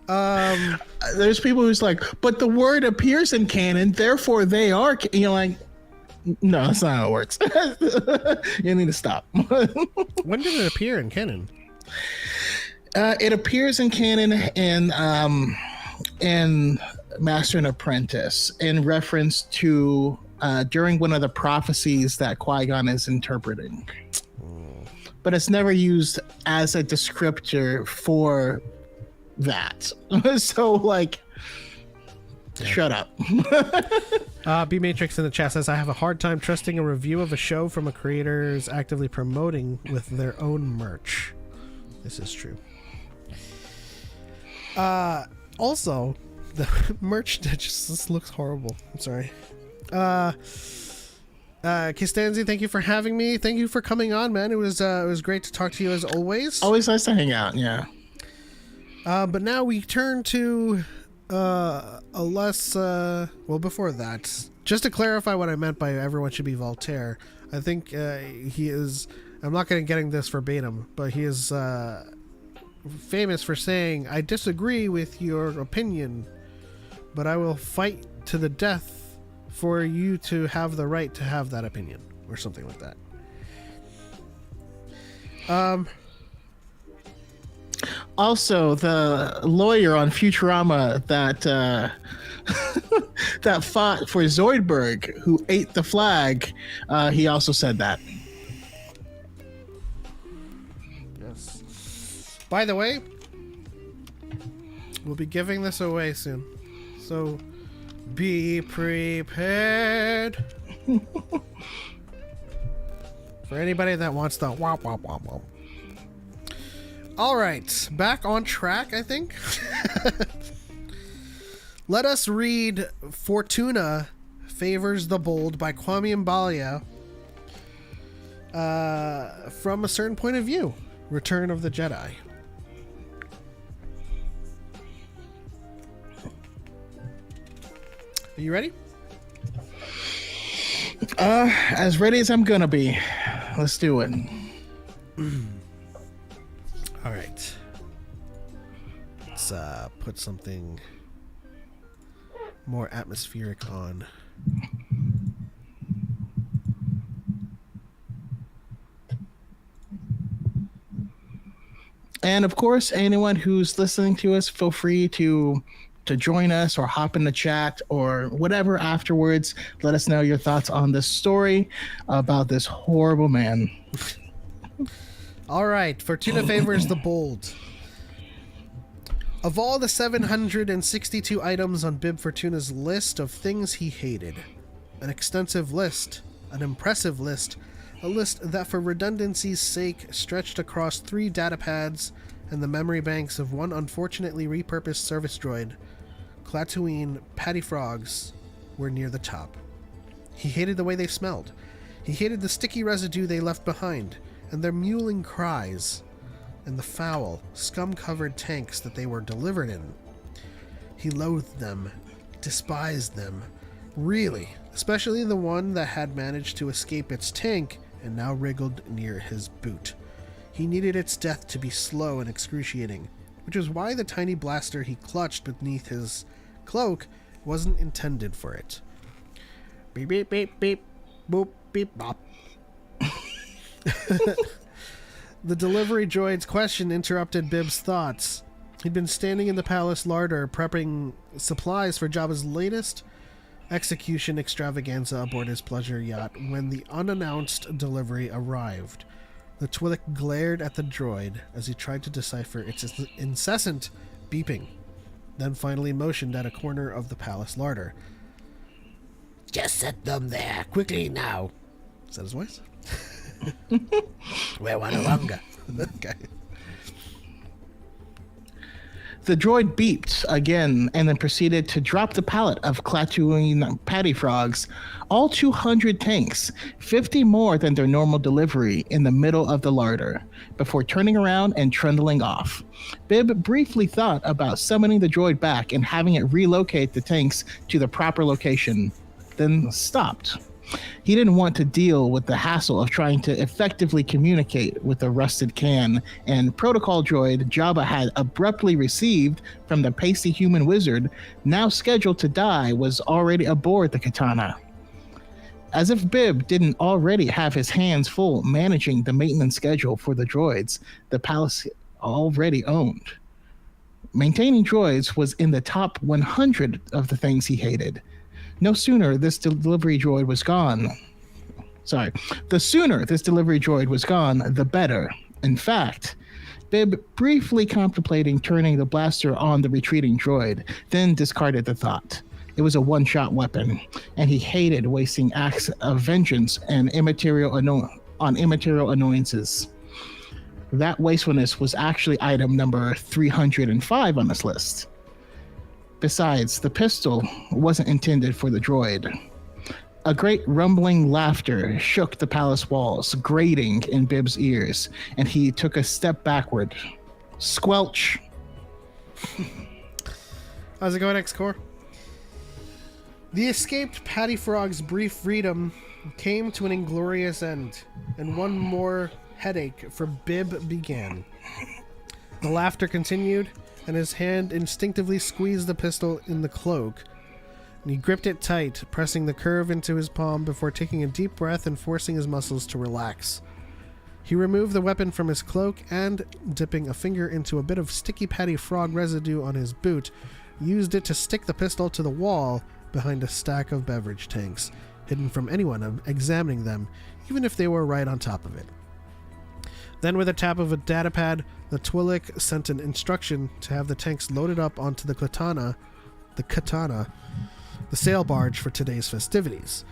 There's people who's like, but the word appears in canon, therefore they are. You're like, no, that's not how it works. You need to stop. When did it appear in canon? It appears in canon in Master and Apprentice in reference to during one of the prophecies that Qui-Gon is interpreting. But it's never used as a descriptor for that. So, like, shut up. B-Matrix in the chat says, I have a hard time trusting a review of a show from a creator's actively promoting with their own merch. This is true. Also, the merch that just looks horrible. I'm sorry. Kistanzi, thank you for having me. Thank you for coming on, man. It was great to talk to you as always. Always nice to hang out, yeah. But now we turn to a less well, before that, just to clarify what I meant by everyone should be Voltaire. I think he is, I'm not going to getting this verbatim, but he is famous for saying, I disagree with your opinion, but I will fight to the death for you to have the right to have that opinion, or something like that. Also, the lawyer on Futurama that that fought for Zoidberg, who ate the flag, he also said that. Yes. By the way, we'll be giving this away soon, so be prepared. For anybody that wants the womp womp womp womp. All right, back on track, I think. Let us read Fortuna Favors the Bold by Kwame Mbalia from a certain point of view. Return of the Jedi. Are you ready? As ready as I'm gonna be. Let's do it. All right. Let's put something more atmospheric on. And of course, anyone who's listening to us, feel free to join us or hop in the chat or whatever afterwards. Let us know your thoughts on this story about this horrible man. All right, Fortuna Favors the Bold. Of all the 762 items on Bib Fortuna's list of things he hated, an extensive list, an impressive list, a list that for redundancy's sake stretched across 3 datapads and the memory banks of one unfortunately repurposed service droid, Klaatuine patty frogs were near the top. He hated the way they smelled. He hated the sticky residue they left behind, and their mewling cries, and the foul, scum-covered tanks that they were delivered in. He loathed them, despised them, really, especially the one that had managed to escape its tank and now wriggled near his boot. He needed its death to be slow and excruciating, which is why the tiny blaster he clutched beneath his cloak wasn't intended for it. Beep, beep, beep, beep, boop, beep, bop. The delivery droid's question interrupted Bib's thoughts. He'd been standing in the palace larder prepping supplies for Jabba's latest execution extravaganza aboard his pleasure yacht when the unannounced delivery arrived. The Twi'lek glared at the droid as he tried to decipher its incessant beeping, then finally motioned at a corner of the palace larder. Just set them there, quickly now. Is that his voice? We want longer. Okay. The droid beeped again and then proceeded to drop the pallet of Klaatuine patty frogs, all 200 tanks, 50 more than their normal delivery, in the middle of the larder, before turning around and trundling off. Bib briefly thought about summoning the droid back and having it relocate the tanks to the proper location, then stopped. He didn't want to deal with the hassle of trying to effectively communicate with the rusted can and protocol droid Jabba had abruptly received from the pasty human wizard, now scheduled to die, was already aboard the Katana. As if Bib didn't already have his hands full managing the maintenance schedule for the droids the palace already owned. Maintaining droids was in the top 100 of the things he hated. The sooner this delivery droid was gone, the better. In fact, Bib briefly contemplating turning the blaster on the retreating droid, then discarded the thought. It was a one-shot weapon, and he hated wasting acts of vengeance and immaterial annoyances. That wastefulness was actually item number 305 on this list. Besides, the pistol wasn't intended for the droid. A great rumbling laughter shook the palace walls, grating in Bib's ears, and he took a step backward. Squelch. How's it going, X-Core? The escaped Patty Frog's brief freedom came to an inglorious end, and one more headache for Bib began. The laughter continued, and his hand instinctively squeezed the pistol in the cloak, and he gripped it tight, pressing the curve into his palm before taking a deep breath and forcing his muscles to relax. He removed the weapon from his cloak and, dipping a finger into a bit of sticky patty frog residue on his boot, used it to stick the pistol to the wall behind a stack of beverage tanks, hidden from anyone examining them, even if they were right on top of it. Then, with a tap of a datapad, the Twi'lek sent an instruction to have the tanks loaded up onto the Katana, the sail barge for today's festivities.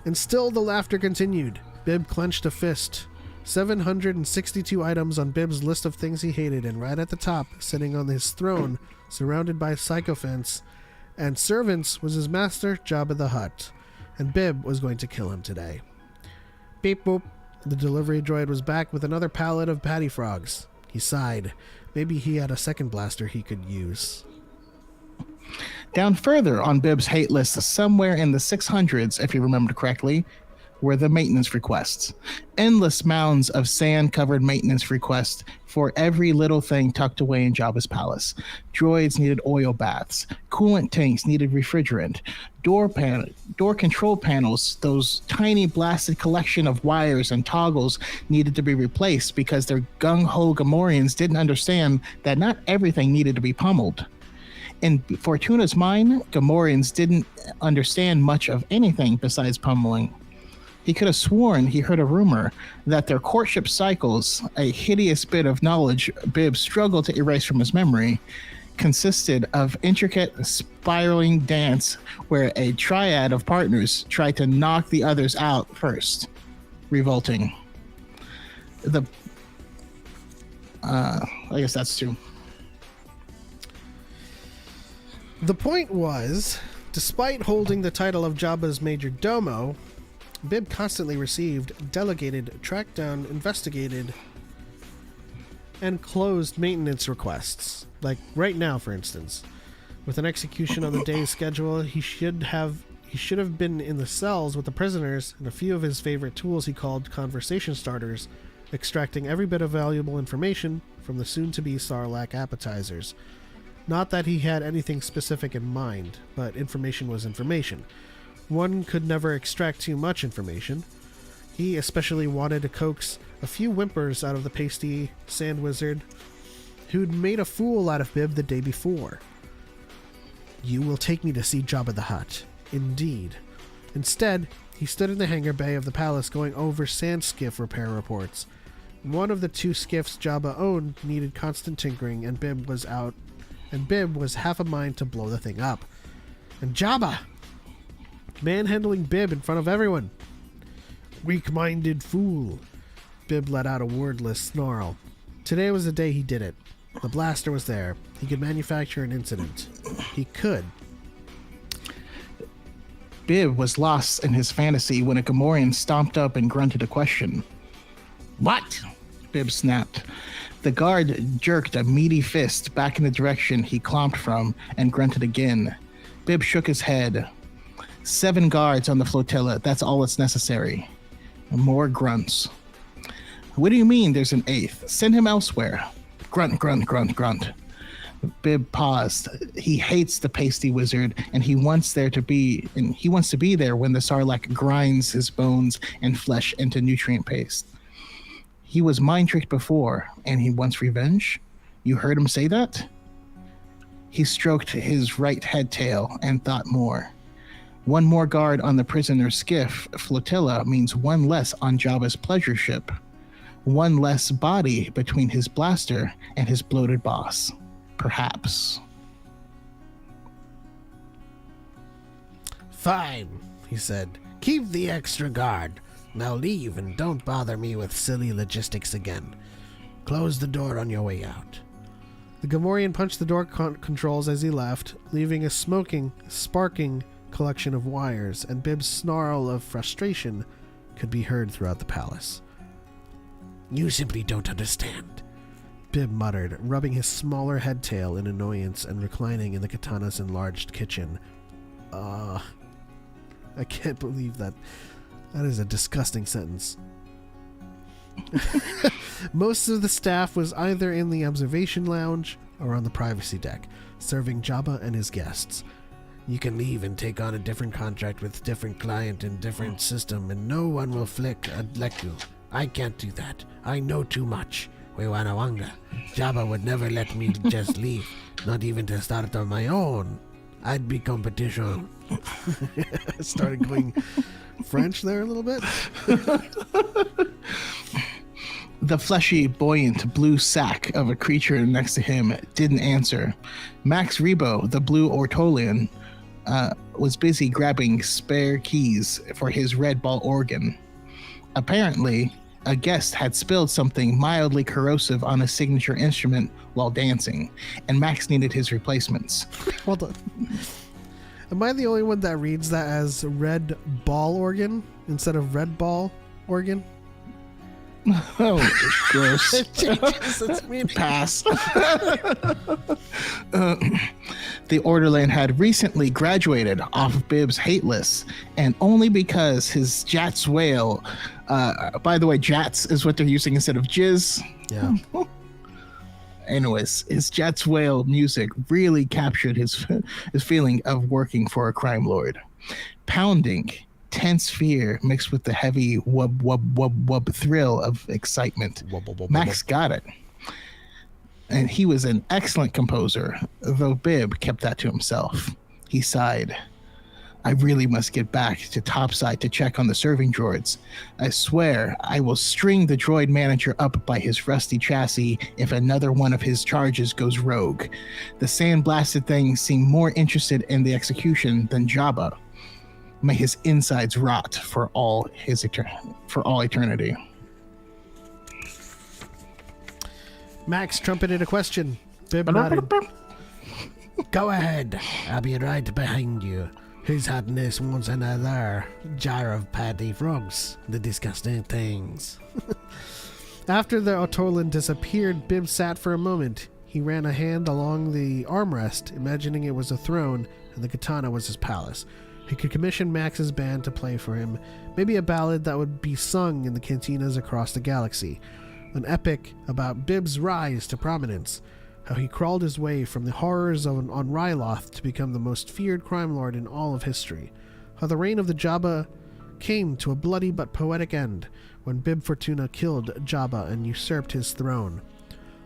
And still the laughter continued. Bib clenched a fist. 762 items on Bib's list of things he hated, and right at the top, sitting on his throne, surrounded by sycophants and servants, was his master, Jabba the Hutt. And Bib was going to kill him today. Beep boop. The delivery droid was back with another pallet of patty frogs. He sighed. Maybe he had a second blaster he could use. Down further on Bib's hate list, somewhere in the 600s, if you remember correctly, were the maintenance requests. Endless mounds of sand-covered maintenance requests for every little thing tucked away in Jabba's palace. Droids needed oil baths. Coolant tanks needed refrigerant. Door control panels, those tiny blasted collection of wires and toggles, needed to be replaced because their gung-ho Gamorreans didn't understand that not everything needed to be pummeled. In Fortuna's mind, Gamorreans didn't understand much of anything besides pummeling. He could have sworn he heard a rumor that their courtship cycles, a hideous bit of knowledge Bib struggled to erase from his memory, consisted of intricate spiraling dance where a triad of partners tried to knock the others out first. Revolting. I guess that's true. The point was, despite holding the title of Jabba's major domo, Bib constantly received, delegated, tracked down, investigated, and closed maintenance requests. Like right now, for instance. With an execution on the day's schedule, he should have been in the cells with the prisoners and a few of his favorite tools he called conversation starters, extracting every bit of valuable information from the soon-to-be Sarlacc appetizers. Not that he had anything specific in mind, but information was information. One could never extract too much information. He especially wanted to coax a few whimpers out of the pasty sand wizard who'd made a fool out of Bib the day before. You will take me to see Jabba the Hutt. Indeed. Instead, he stood in the hangar bay of the palace going over sand skiff repair reports. One of the 2 skiffs Jabba owned needed constant tinkering, and Bib was half a mind to blow the thing up. And Jabba! Manhandling Bib in front of everyone. Weak-minded fool. Bib let out a wordless snarl. Today was the day he did it. The blaster was there. He could manufacture an incident. He could. Bib was lost in his fantasy when a Gamorrean stomped up and grunted a question. What? Bib snapped. The guard jerked a meaty fist back in the direction he clomped from and grunted again. Bib shook his head. 7 guards on the flotilla. That's all that's necessary. More grunts. What do you mean there's an 8th? Send him elsewhere. Grunt, grunt, grunt, grunt. Bib paused. He hates the pasty wizard, and he wants to be there when the Sarlacc grinds his bones and flesh into nutrient paste. He was mind-tricked before, and he wants revenge? You heard him say that? He stroked his right head tail and thought more. 1 more guard on the prisoner's skiff flotilla means 1 less on Jabba's pleasure ship. 1 less body between his blaster and his bloated boss. Perhaps. Fine, he said. Keep the extra guard. Now leave and don't bother me with silly logistics again. Close the door on your way out. The Gamorrean punched the door controls as he left, leaving a sparking collection of wires, and Bib's snarl of frustration could be heard throughout the palace. You simply don't understand. Bib muttered, rubbing his smaller head tail in annoyance and reclining in the katana's enlarged kitchen. I can't believe that. That is a disgusting sentence. Most of the staff was either in the observation lounge or on the privacy deck, serving Jabba and his guests. You can leave and take on a different contract with different client and different system, and no one will let you. I can't do that. I know too much. Wewanawanga. Jabba would never let me just leave, not even to start on my own. I'd be competition. Started going French there a little bit. The fleshy, buoyant blue sack of a creature next to him didn't answer. Max Rebo, the blue Ortolian, was busy grabbing spare keys for his red ball organ. Apparently, a guest had spilled something mildly corrosive on his signature instrument while dancing, and Max needed his replacements. Hold on. Am I the only one that reads that as red ball organ instead of red ball organ? Oh, gross. It changes its meaning. Pass. The Orderland had recently graduated off of Bib's hate list, and only because his Jats whale, by the way, Jats is what they're using instead of jizz. Yeah. Anyways, his Jats whale music really captured his feeling of working for a crime lord. Pounding, tense fear mixed with the heavy wub wub wub wub thrill of excitement. Max got it. And he was an excellent composer, though Bib kept that to himself. He sighed. I really must get back to topside to check on the serving droids. I swear I will string the droid manager up by his rusty chassis if another one of his charges goes rogue. The sand-blasted thing seemed more interested in the execution than Jabba. May his insides rot for all eternity. Max trumpeted a question. Bib nodded. Go ahead. I'll be right behind you. His Hotness wants another jar of patty frogs. The disgusting things. After the Otolin disappeared, Bib sat for a moment. He ran a hand along the armrest, imagining it was a throne, and the katana was his palace. He could commission Max's band to play for him, maybe a ballad that would be sung in the cantinas across the galaxy. An epic about Bib's rise to prominence, how he crawled his way from the horrors on Ryloth to become the most feared crime lord in all of history, how the reign of the Jabba came to a bloody but poetic end when Bib Fortuna killed Jabba and usurped his throne.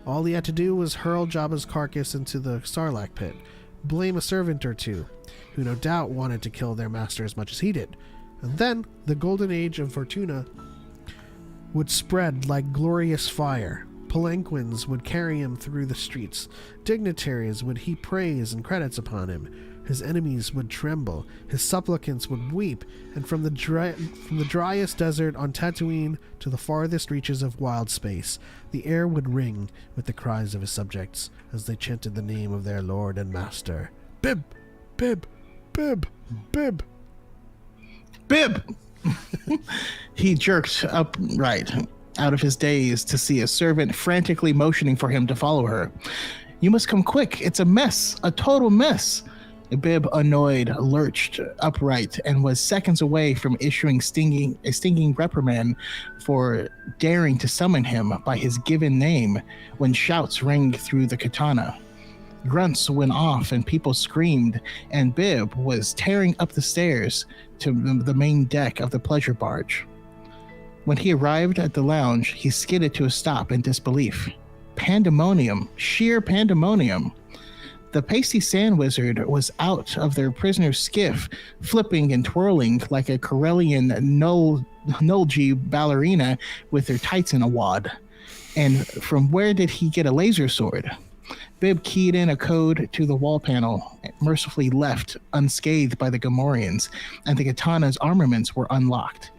All he had to do was hurl Jabba's carcass into the Sarlacc pit, blame a servant or two, who no doubt wanted to kill their master as much as he did, and then the golden age of Fortuna would spread like glorious fire. Palanquins would carry him through the streets. Dignitaries would heap praise and credits upon him. His enemies would tremble. His supplicants would weep. And from the driest desert on Tatooine to the farthest reaches of wild space, the air would ring with the cries of his subjects as they chanted the name of their lord and master. Bib! Bib! Bib! Bib! Bib! He jerked upright out of his daze to see a servant frantically motioning for him to follow her. "You must come quick. It's a mess. A total mess." Bib, annoyed, lurched upright and was seconds away from issuing a stinging reprimand for daring to summon him by his given name when shouts rang through the katana. Grunts went off and people screamed, and Bib was tearing up the stairs to the main deck of the pleasure barge. When he arrived at the lounge, he skidded to a stop in disbelief. Pandemonium, sheer pandemonium. The pasty sand wizard was out of their prisoner's skiff, flipping and twirling like a Corellian Nulgi ballerina with her tights in a wad. And from where did he get a laser sword? Bib keyed in a code to the wall panel, mercifully left unscathed by the Gamorreans, and the katana's armaments were unlocked.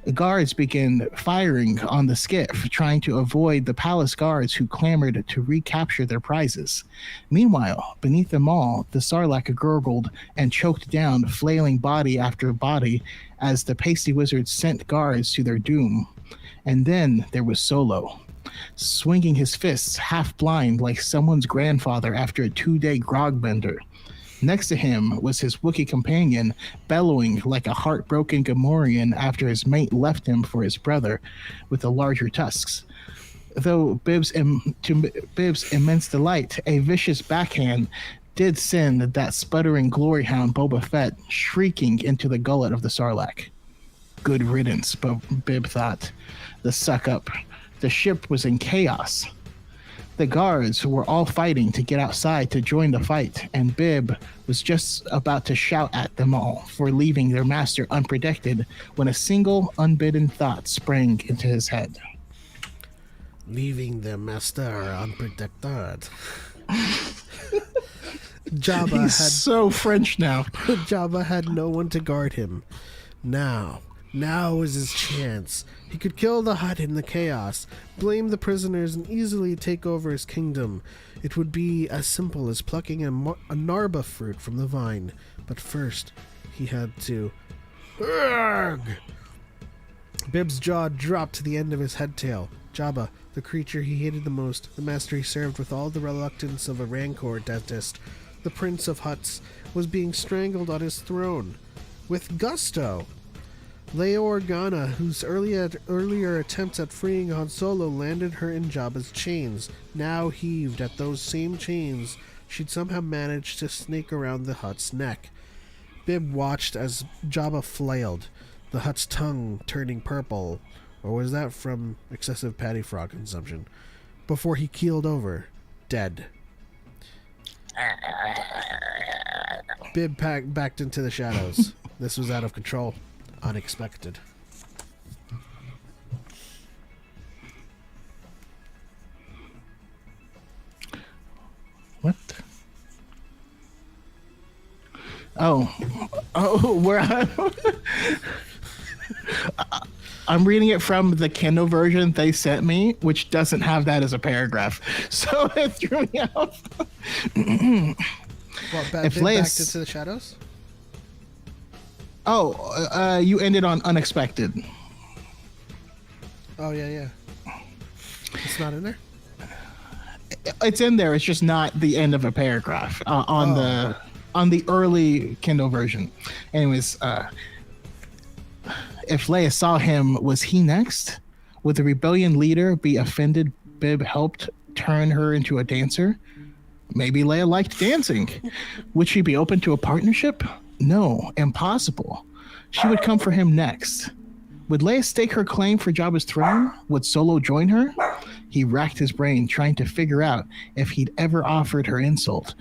The guards began firing on the skiff, trying to avoid the palace guards who clamored to recapture their prizes. Meanwhile, beneath them all, the Sarlacc gurgled and choked down, flailing body after body as the pasty wizard sent guards to their doom. And then there was Solo, swinging his fists half blind like someone's grandfather after a 2-day grog bender. Next to him was his Wookiee companion, bellowing like a heartbroken Gamorrean after his mate left him for his brother with the larger tusks. Though to Bib's immense delight, a vicious backhand did send that sputtering gloryhound Boba Fett shrieking into the gullet of the Sarlacc. Good riddance, Bib thought. The suck-up. The ship was in chaos. The guards were all fighting to get outside to join the fight, and Bib was just about to shout at them all for leaving their master unprotected when a single unbidden thought sprang into his head. Leaving their master unprotected. Jabba He's had so French now. Jabba had no one to guard him. Now was his chance. He could kill the Hutt in the chaos, blame the prisoners, and easily take over his kingdom. It would be as simple as plucking a narba fruit from the vine. But first, he had to... Urgh! Bib's jaw dropped to the end of his head tail. Jabba, the creature he hated the most, the master he served with all the reluctance of a rancor dentist, the prince of Hutts, was being strangled on his throne. With gusto! Leia Organa, whose earlier attempts at freeing Han Solo landed her in Jabba's chains, now heaved at those same chains she'd somehow managed to snake around the Hutt's neck. Bib watched as Jabba flailed, the Hutt's tongue turning purple, or was that from excessive patty frog consumption, before he keeled over, dead. Bib backed into the shadows. This was out of control. Unexpected. What? Where I'm reading it from the Kindle version they sent me, which doesn't have that as a paragraph, so it threw me off. What, Bib backed into the shadows? Oh, you ended on unexpected. Oh yeah. It's not in there. It's in there. It's just not the end of a paragraph on the early Kindle version. Anyways, if Leia saw him, was he next? Would the rebellion leader be offended Bib helped turn her into a dancer? Maybe Leia liked dancing. Would she be open to a partnership? No, impossible. She would come for him next. Would Leia stake her claim for Jabba's throne? Would Solo join her? He racked his brain trying to figure out if he'd ever offered her insult.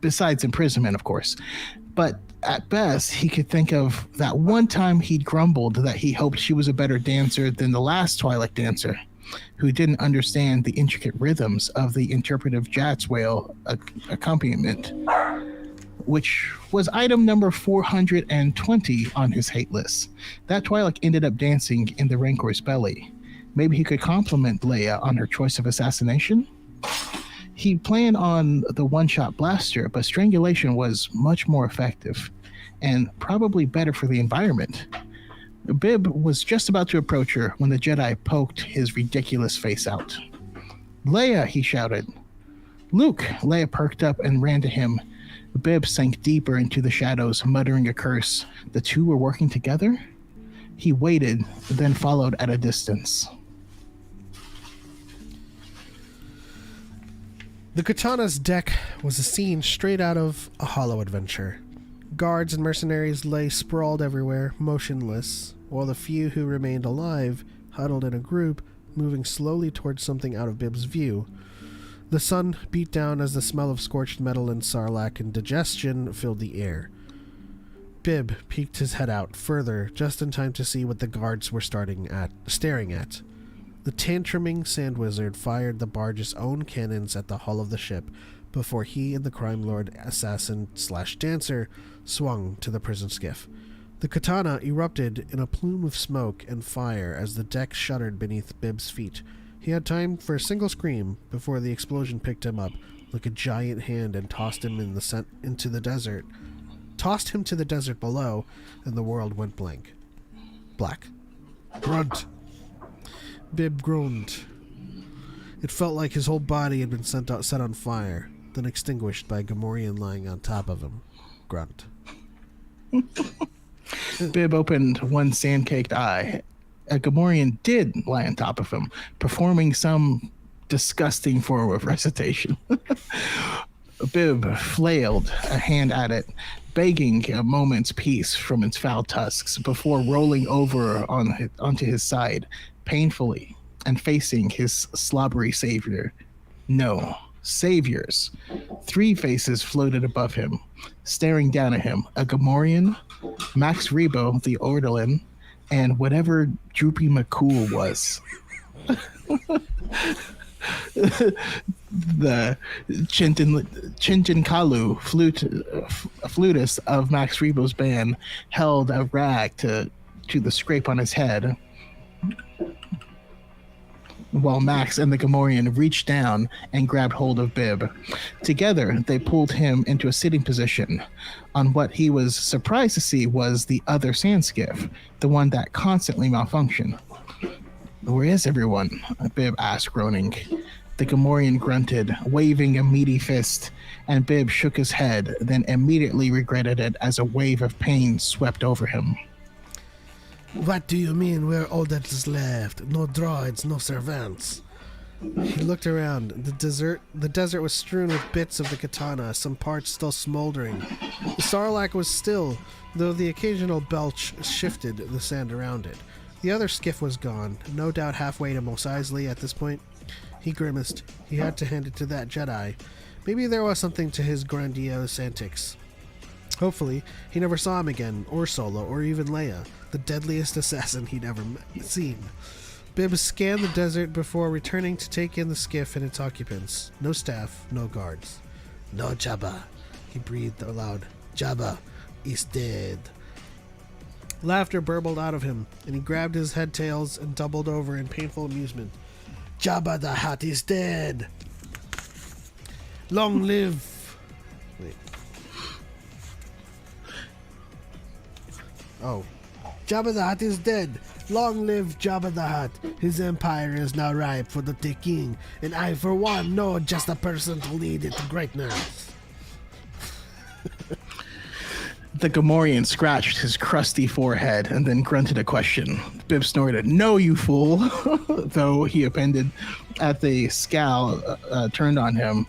Besides imprisonment, of course. But at best, he could think of that one time he'd grumbled that he hoped she was a better dancer than the last Twi'lek dancer, who didn't understand the intricate rhythms of the interpretive Jat's whale accompaniment, which was item number 420 on his hate list. That Twi'lek ended up dancing in the Rancor's belly. Maybe he could compliment Leia on her choice of assassination? He planned on the one-shot blaster, but strangulation was much more effective and probably better for the environment. Bib was just about to approach her when the Jedi poked his ridiculous face out. "Leia," he shouted. "Luke!" Leia perked up and ran to him. Bib sank deeper into the shadows, muttering a curse. The two were working together? He waited, then followed at a distance. The Katana's deck was a scene straight out of a Hollow adventure. Guards and mercenaries lay sprawled everywhere, motionless, while the few who remained alive huddled in a group, moving slowly towards something out of Bib's view. The sun beat down as the smell of scorched metal and sarlacc and digestion filled the air. Bib peeked his head out further, just in time to see what the guards were staring at. The tantruming sand wizard fired the barge's own cannons at the hull of the ship before he and the crime lord assassin/dancer swung to the prison skiff. The katana erupted in a plume of smoke and fire as the deck shuddered beneath Bib's feet. He had time for a single scream before the explosion picked him up like a giant hand and tossed him into the desert. Tossed him to the desert below, and the world went blank. Black. Grunt. Bib groaned. It felt like his whole body had been set on fire, then extinguished by a Gamorrean lying on top of him. Grunt. Bib opened one sand-caked eye. A Gamorrean did lie on top of him, performing some disgusting form of recitation. Bib flailed a hand at it, begging a moment's peace from its foul tusks before rolling over onto his side, painfully, and facing his slobbery savior. No, saviors. 3 faces floated above him, staring down at him. A Gamorrean, Max Rebo, the Ortolan, and whatever Droopy McCool was. The Chintin Kalu, flutist of Max Rebo's band, held a rag to the scrape on his head, while Max and the Gamorrean reached down and grabbed hold of Bib. Together, they pulled him into a sitting position. On what he was surprised to see was the other sand skiff, the one that constantly malfunctioned. "Where is everyone?" Bib asked, groaning. The Gamorrean grunted, waving a meaty fist, and Bib shook his head, then immediately regretted it as a wave of pain swept over him. What do you mean we're all that is left? No droids, no servants. He looked around. The desert was strewn with bits of the katana, some parts still smoldering. The sarlacc was still, though the occasional belch shifted the sand around it. The other skiff was gone, no doubt halfway to Mos Eisley at this point. He grimaced. He had to hand it to that Jedi. Maybe there was something to his grandiose antics. Hopefully, he never saw him again, or Solo, or even Leia, the deadliest assassin he'd ever seen. Bib scanned the desert before returning to take in the skiff and its occupants. No staff, no guards. No Jabba, he breathed aloud. Jabba is dead. Laughter burbled out of him, and he grabbed his head tails and doubled over in painful amusement. Jabba the Hutt is dead. Long live. Wait. Oh. Jabba the Hutt is dead. Long live Jabba the Hutt. His empire is now ripe for the taking, and I, for one, know just a person to lead it to greatness. The Gamorrean scratched his crusty forehead and then grunted a question. Bib snorted, "No, you fool," though he appended at the scowl turned on him.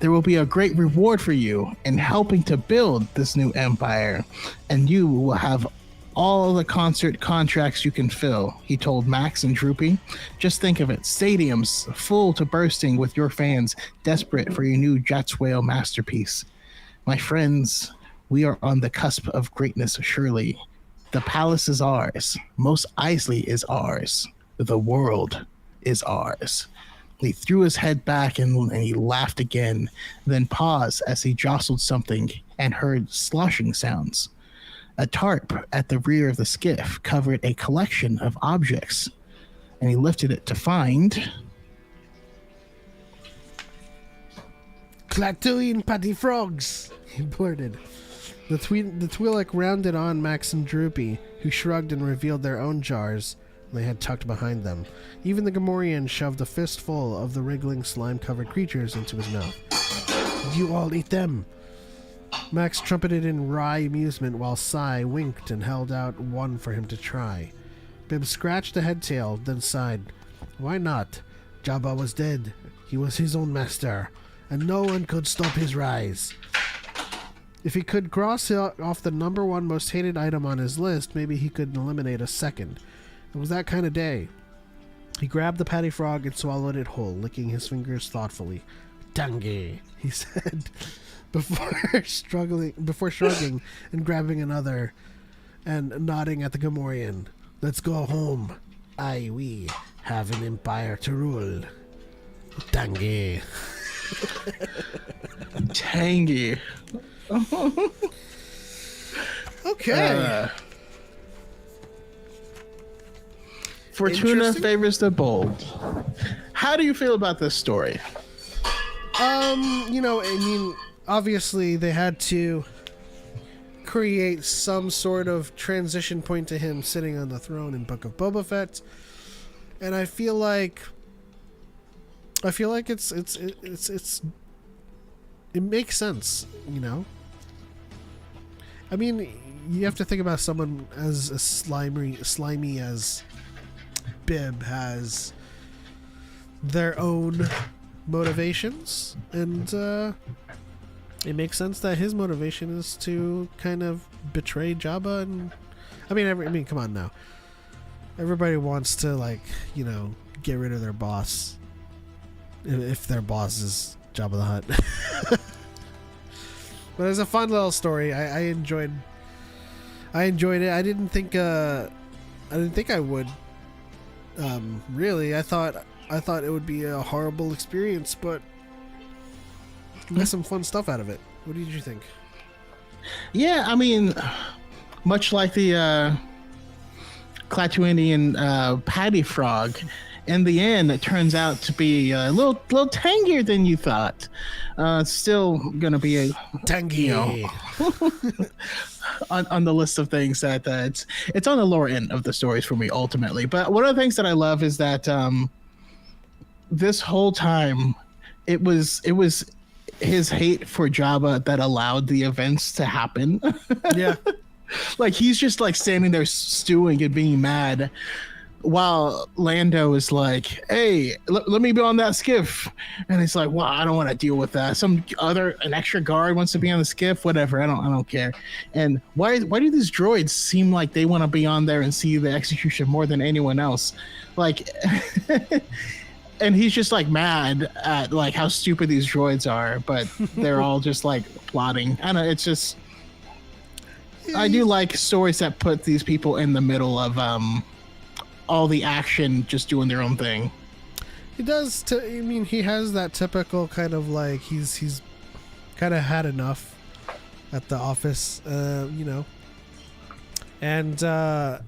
"There will be a great reward for you in helping to build this new empire, and you will have all the concert contracts you can fill," he told Max and Droopy. "Just think of it, stadiums full to bursting with your fans desperate for your new Jets Whale masterpiece. My friends, we are on the cusp of greatness, surely. The palace is ours. Mos Eisley is ours. The world is ours." He threw his head back and he laughed again, then paused as he jostled something and heard sloshing sounds. A tarp at the rear of the skiff covered a collection of objects, and he lifted it to find... Clatoon patty frogs, he blurted. The Twi'lek rounded on Max and Droopy, who shrugged and revealed their own jars they had tucked behind them. Even the Gamorrean shoved a fistful of the wriggling, slime-covered creatures into his mouth. "You all eat them!" Max trumpeted in wry amusement while Sai winked and held out one for him to try. Bib scratched a head tail, then sighed. Why not? Jabba was dead. He was his own master, and no one could stop his rise. If he could cross off the number one most hated item on his list, maybe he could eliminate a second. It was that kind of day. He grabbed the patty frog and swallowed it whole, licking his fingers thoughtfully. "Tangy," he said, before shrugging and grabbing another and nodding at the Gamorrean. "Let's go home. We have an empire to rule. Tangy." Tangy. Okay. Fortuna Favors the Bold. How do you feel about this story? Obviously they had to create some sort of transition point to him sitting on the throne in Book of Boba Fett, and I feel like it's it makes sense, I mean, you have to think about someone as slimy as Bib has their own motivations, and it makes sense that his motivation is to kind of betray Jabba. And I mean, come on now. Everybody wants to get rid of their boss, if their boss is Jabba the Hutt. But it's a fun little story. I enjoyed it. I didn't think I would. Really, I thought it would be a horrible experience, but got some fun stuff out of it. What did you think? Yeah, I mean, much like the Clatoonian patty frog, in the end, it turns out to be a little tangier than you thought. It's still gonna be a Tangy. On the list of things that it's on the lower end of the stories for me ultimately. But one of the things that I love is that this whole time it was his hate for Jabba that allowed the events to happen. Yeah. Like he's just standing there stewing and being mad while Lando is like, "Hey, let me be on that skiff," and he's like, "Well, I don't want to deal with that. An extra guard wants to be on the skiff. Whatever. I don't care." And why do these droids seem like they want to be on there and see the execution more than anyone else? And he's just mad at how stupid these droids are, but they're all just plotting. I don't know. It's just I do like stories that put these people in the middle of all the action, just doing their own thing. He does. He has that typical kind of he's kind of had enough at the office, and I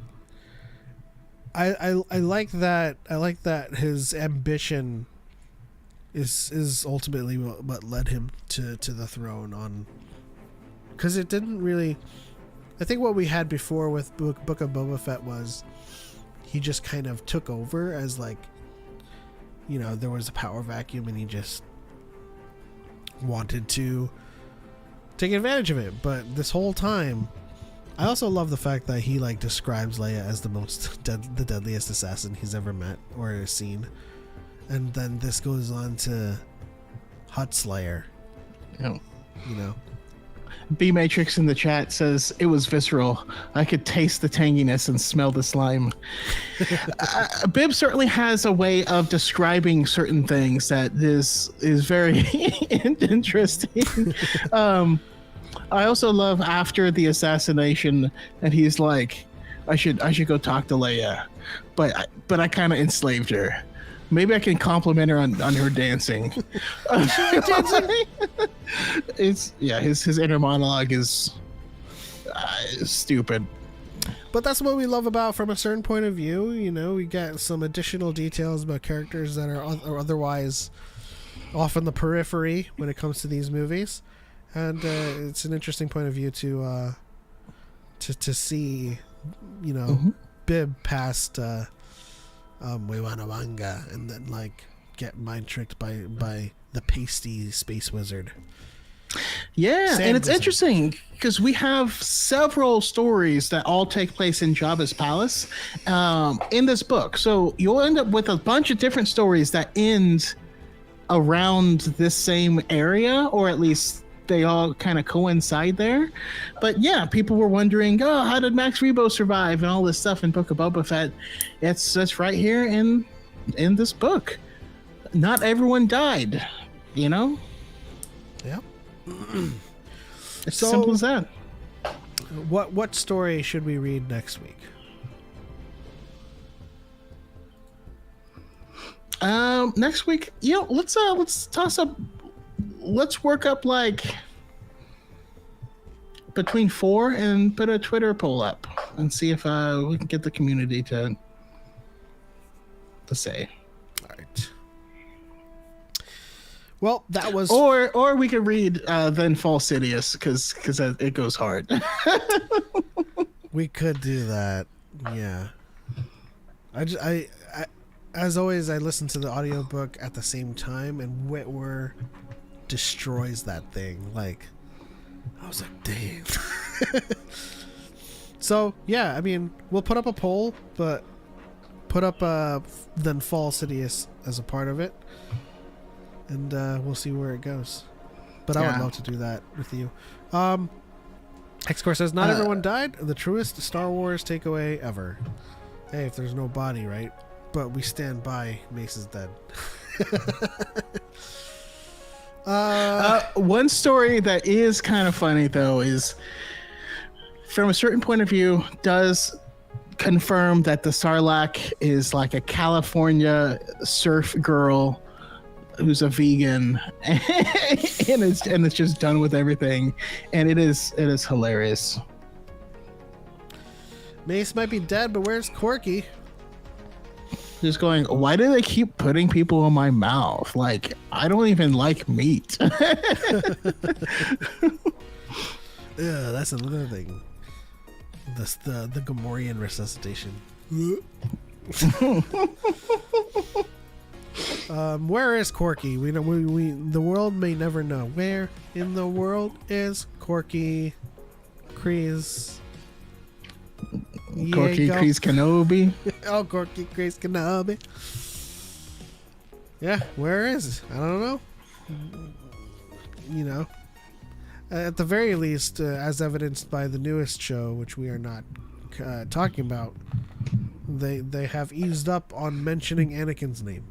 like that. I like that his ambition is ultimately what led him to the throne. Because it didn't really. I think what we had before with Book of Boba Fett was he just kind of took over as like, you know, there was a power vacuum and he just wanted to take advantage of it. But this whole time, I also love the fact that he like describes Leia as the deadliest assassin he's ever met or seen, and then this goes on to Hutt Slayer. Yeah. You know, B Matrix in the chat says it was visceral. I could taste the tanginess and smell the slime. Bib certainly has a way of describing certain things that is very interesting. I also love after the assassination, and he's like, I should go talk to Leia, but I kind of enslaved her. Maybe I can compliment her on her dancing. His inner monologue is stupid. but that's what we love about from a certain point of view. You know, we get some additional details about characters that are otherwise off in the periphery when it comes to these movies, and it's an interesting point of view to see, you know, Bib past Wiwanawanga, and then like get mind tricked by the pasty space wizard. Yeah, Sand and it's wizard. interesting because we have several stories that all take place in Jabba's palace in this book. So you'll end up with a bunch of different stories that end around this same area, or at least they all kind of coincide there. But yeah, people were wondering, oh, how did Max Rebo survive and all this stuff in Book of Boba Fett. It's right here in this book. Not everyone died, you know? Yep. It's So- as simple as that. What story should we read next week? Next week, you know, let's toss up. Let's work up like between 4 and put a Twitter poll up and see if we can get the community to say. All right. Well, that was Or we could read then Fall Sidious because it goes hard. we could do that. Yeah. I as always, I listen to the audiobook at the same time, and Whitwer destroys that thing. Like, I was like, dang. So, yeah, I mean, we'll put up a poll, but put up then Fall Sidious as a part of it, and we'll see where it goes. But I would Yeah. love to do that with you. X-Core says, not everyone died. The truest Star Wars takeaway ever. Hey, if there's no body, right? But we stand by Mace is dead. One story that is kind of funny though is, from a certain point of view, does confirm that the Sarlacc is like a California surf girl who's a vegan, and it's just done with everything, and it is hilarious. Mace might be dead, but where's Corky? Just going, why do they keep putting people in my mouth? Like, I don't even like meat. Yeah, that's another thing. The Gamorrean resuscitation. Where is Corky? We the world may never know. Where in the world is Corky? Kreese. Corky Diego. Kreese Kenobi. Oh, Corky Kreese Kenobi. Yeah, where is? I don't know. You know, at the very least, as evidenced by the newest show, which we are not talking about, they have eased up on mentioning Anakin's name.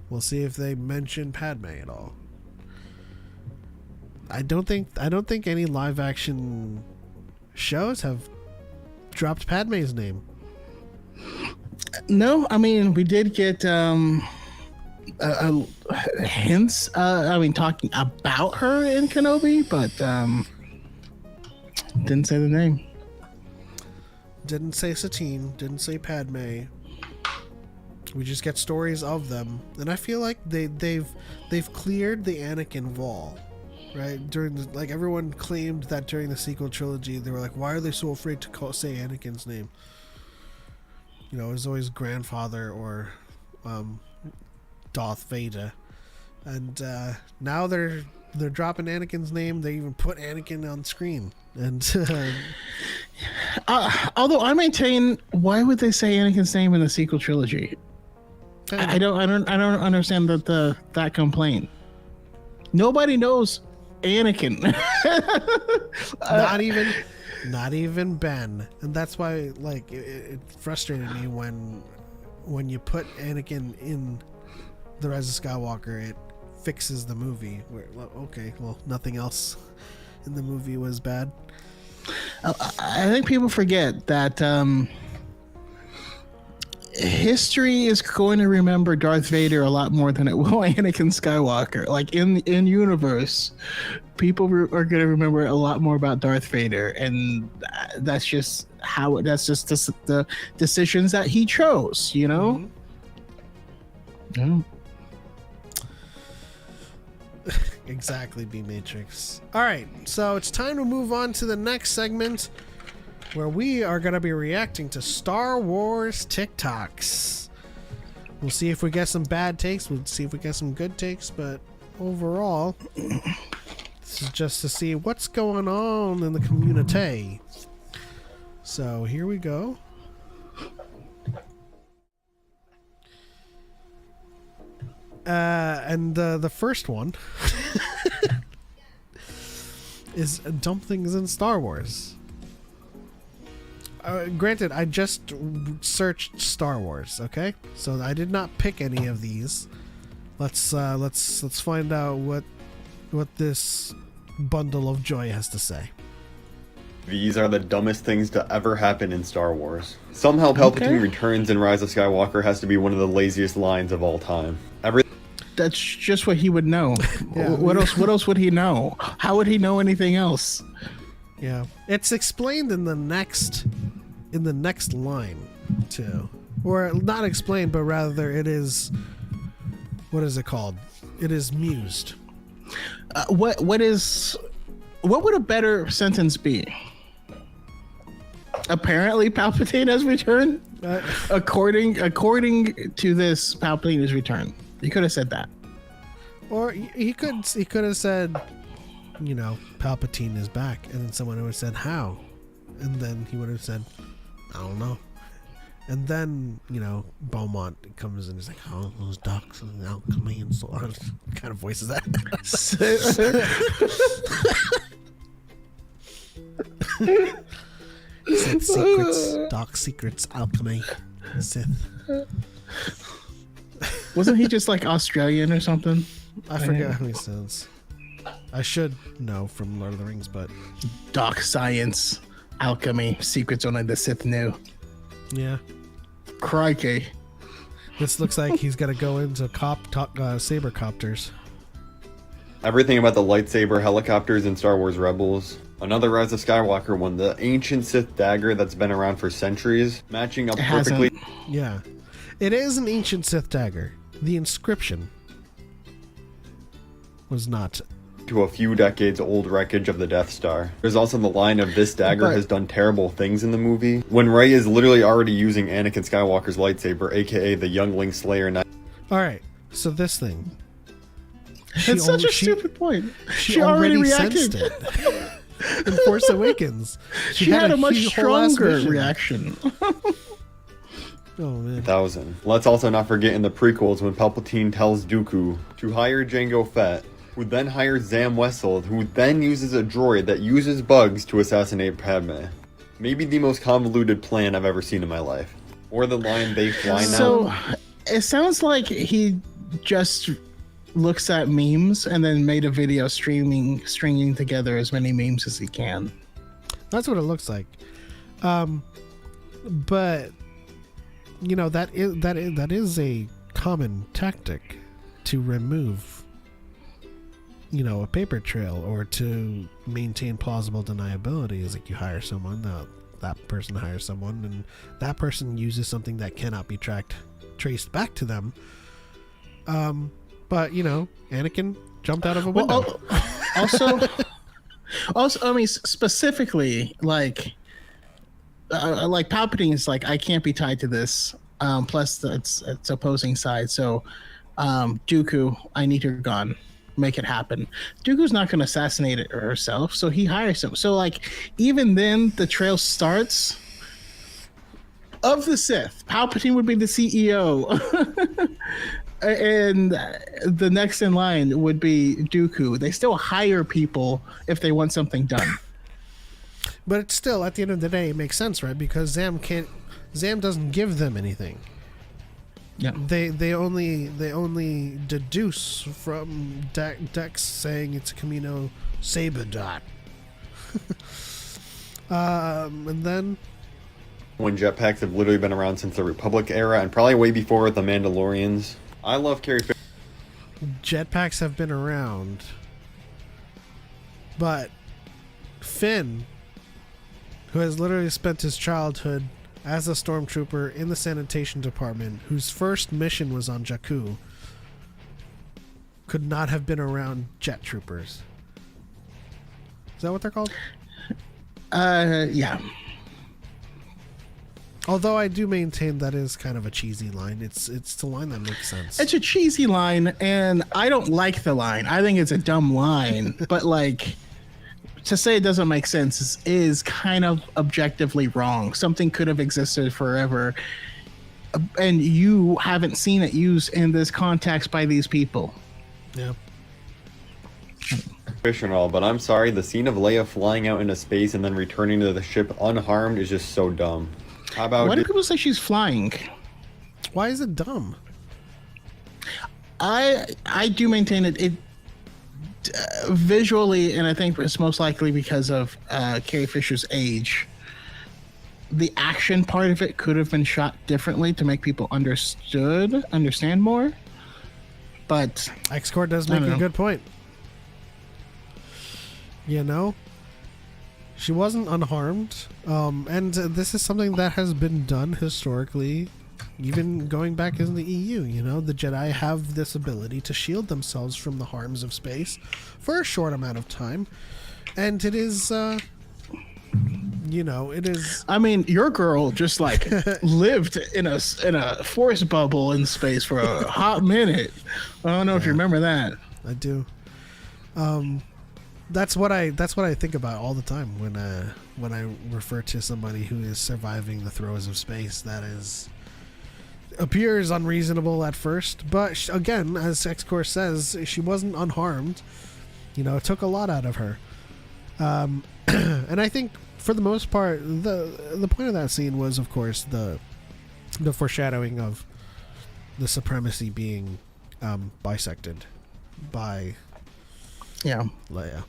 We'll see if they mention Padme at all. I don't think any live action shows have dropped Padme's name. No, I mean, we did get hints. I mean, talking about her in Kenobi, but didn't say the name. Didn't say Satine. Didn't say Padme. We just get stories of them, and I feel like they've cleared the Anakin wall. right? During the, like, everyone claimed that during the sequel trilogy, they were like, why are they so afraid to say Anakin's name? You know, it was always grandfather or Darth Vader. And now they're dropping Anakin's name. They even put Anakin on screen. And although I maintain, why would they say Anakin's name in the sequel trilogy? I don't understand that complaint. Nobody knows Anakin. Not even Ben. And that's why, like, it frustrated me when you put Anakin in The Rise of Skywalker, it fixes the movie. Where, okay, well, nothing else in the movie was bad. I think people forget that history is going to remember Darth Vader a lot more than it will Anakin Skywalker. Like, in universe, people are going to remember a lot more about Darth Vader, and that's just the decisions that he chose, you know? Mm-hmm. Yeah. Exactly, B-Matrix. All right, so it's time to move on to the next segment, where we are going to be reacting to Star Wars TikToks. We'll see if we get some bad takes. We'll see if we get some good takes. But overall, this is just to see what's going on in the community. So here we go. And the first one is dumplings in Star Wars. Granted, I just searched Star Wars, okay? So I did not pick any of these. Let's find out what this bundle of joy has to say. These are the dumbest things to ever happen in Star Wars. Somehow Palpatine returns in Rise of Skywalker has to be one of the laziest lines of all time. That's just what he would know. Yeah. What else would he know? How would he know anything else? Yeah, it's explained in the next line too, or not explained, but rather it is. What is it called? It is mused. What would a better sentence be? Apparently, Palpatine has returned. According to this, Palpatine has returned. You could have said that, or he could have said, you know, Palpatine is back, and then someone would have said how, and then he would have said, I don't know, and then, you know, Beaumont comes and he's like, oh, those ducks and alchemy and so on. What kind of voice is that? Sith secrets, dark secrets, alchemy, Sith. Wasn't he just like Australian or something? I forget how he sounds. I should know from Lord of the Rings, but Dark science, alchemy, secrets only the Sith knew. yeah. Crikey. This looks like he's got to go into saber copters. Everything about the lightsaber helicopters in Star Wars Rebels. Another Rise of Skywalker one, the ancient Sith dagger that's been around for centuries, matching up perfectly. Yeah. It is an ancient Sith dagger. The inscription was not. To a few decades old wreckage of the Death Star. There's also the line of this dagger has done terrible things in the movie, when Rey is literally already using Anakin Skywalker's lightsaber, aka the Youngling Slayer knife. Alright, so this thing. It's such a stupid point. She already sensed reacted. it. In Force Awakens. She had a much stronger reaction. Oh, man. 1000. Let's also not forget in the prequels when Palpatine tells Dooku to hire Jango Fett, who then hires Zam Wesell, who then uses a droid that uses bugs to assassinate Padme. Maybe the most convoluted plan I've ever seen in my life. Or the line they fly now. So, it sounds like he just looks at memes and then made a video stringing together as many memes as he can. That's what it looks like. But you know, that is a common tactic to remove, you know, a paper trail or to maintain plausible deniability. Is like you hire someone, that person hires someone, and that person uses something that cannot be traced back to them. But you know, Anakin jumped out of a window. Also, I mean, specifically, like Palpatine is like, I can't be tied to this. Plus, it's opposing side. So, Dooku, I need her gone. Make it happen. Dooku's not going to assassinate it herself, so he hires him. So, like, even then, the trail starts of the Sith. Palpatine would be the CEO, and the next in line would be Dooku. They still hire people if they want something done. But it's still, at the end of the day, it makes sense, right? Because Zam doesn't give them anything. Yeah. They only deduce from Dex saying it's a Camino Saber dot. And then When jetpacks have literally been around since the Republic era and probably way before the Mandalorians. I love Carrie Fisher. jetpacks have been around, but Finn, who has literally spent his childhood as a stormtrooper in the sanitation department, whose first mission was on Jakku, could not have been around jet troopers. Is that what they're called? Yeah. Although I do maintain that is kind of a cheesy line. It's the line that makes sense. It's a cheesy line, and I don't like the line. I think it's a dumb line, but like, to say it doesn't make sense is kind of objectively wrong. Something could have existed forever, and you haven't seen it used in this context by these people. Yeah. Fish and all, but I'm sorry, the scene of Leia flying out into space and then returning to the ship unharmed is just so dumb. How about Why do people say she's flying? Why is it dumb? I do maintain it visually, and I think it's most likely because of Carrie Fisher's age. The action part of it could have been shot differently to make people understand more. But X-Core does make a good point. You know, she wasn't unharmed, and this is something that has been done historically, even going back in the EU. You know, the Jedi have this ability to shield themselves from the harms of space for a short amount of time, and it is, you know, it is. I mean, your girl just like lived in a force bubble in space for a hot minute. I don't know if you remember that. I do. That's what I think about all the time when I refer to somebody who is surviving the throes of space. That appears unreasonable at first, but again, as X-Core says, she wasn't unharmed. You know, it took a lot out of her. And I think for the most part, the point of that scene was, of course, the foreshadowing of the supremacy being bisected by Leia.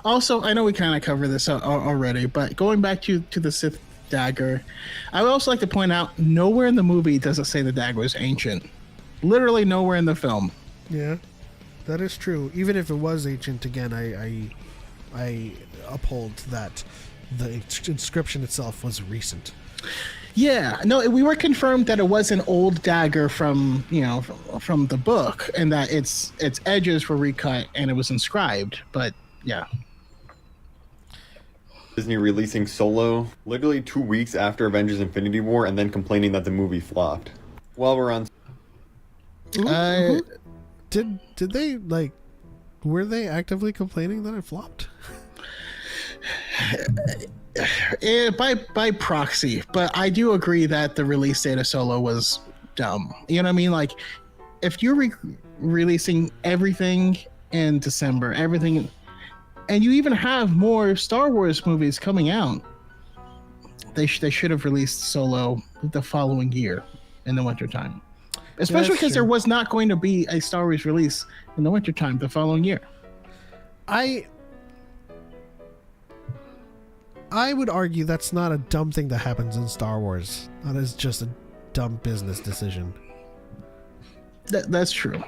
Also, I know we kind of covered this already, but going back to the Sith dagger, I would also like to point out, nowhere in the movie does it say the dagger is ancient. Literally nowhere in the film. Yeah, that is true. Even if it was ancient, again, I uphold that the inscription itself was recent. Yeah, no, we were confirmed that it was an old dagger from the book, and that its edges were recut and it was inscribed. But yeah, Disney releasing Solo literally 2 weeks after Avengers: Infinity War, and then complaining that the movie flopped. While we're on, did they like? Were they actively complaining that it flopped? By proxy, but I do agree that the release date of Solo was dumb. You know what I mean? Like, if you're releasing everything in December, everything, and you even have more Star Wars movies coming out, they should have released Solo the following year in the wintertime. Especially because there was not going to be a Star Wars release in the wintertime the following year. I would argue that's not a dumb thing that happens in Star Wars. That is just a dumb business decision. That's true.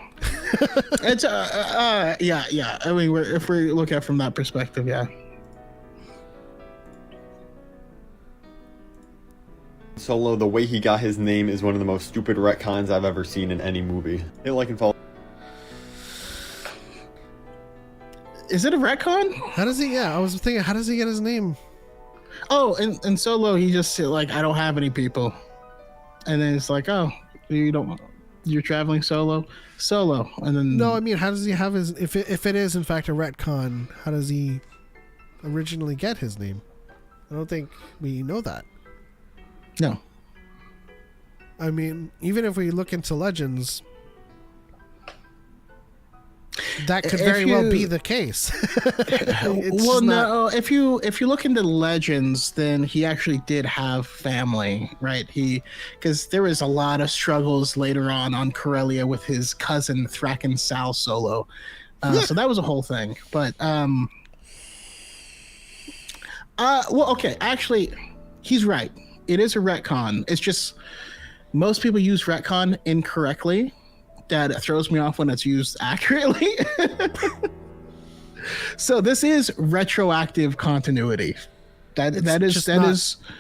It's yeah. I mean, if we look at it from that perspective, yeah. Solo, the way he got his name is one of the most stupid retcons I've ever seen in any movie. Hit like and follow. Is it a retcon? How does he? Yeah, I was thinking, how does he get his name? Oh, in Solo, he just said, like, I don't have any people. And then it's like, oh, you're traveling solo? Solo. And then... No, I mean, how does he have his... If it is, in fact, a retcon, how does he originally get his name? I don't think we know that. No. I mean, even if we look into Legends... That could very well be the case. Well, no. If you look into Legends, then he actually did have family, right? Because there was a lot of struggles later on Corellia with his cousin Thraken Sal Solo, so that was a whole thing. But well, okay. Actually, he's right. It is a retcon. It's just most people use retcon incorrectly. That throws me off when it's used accurately. So this is retroactive continuity. That is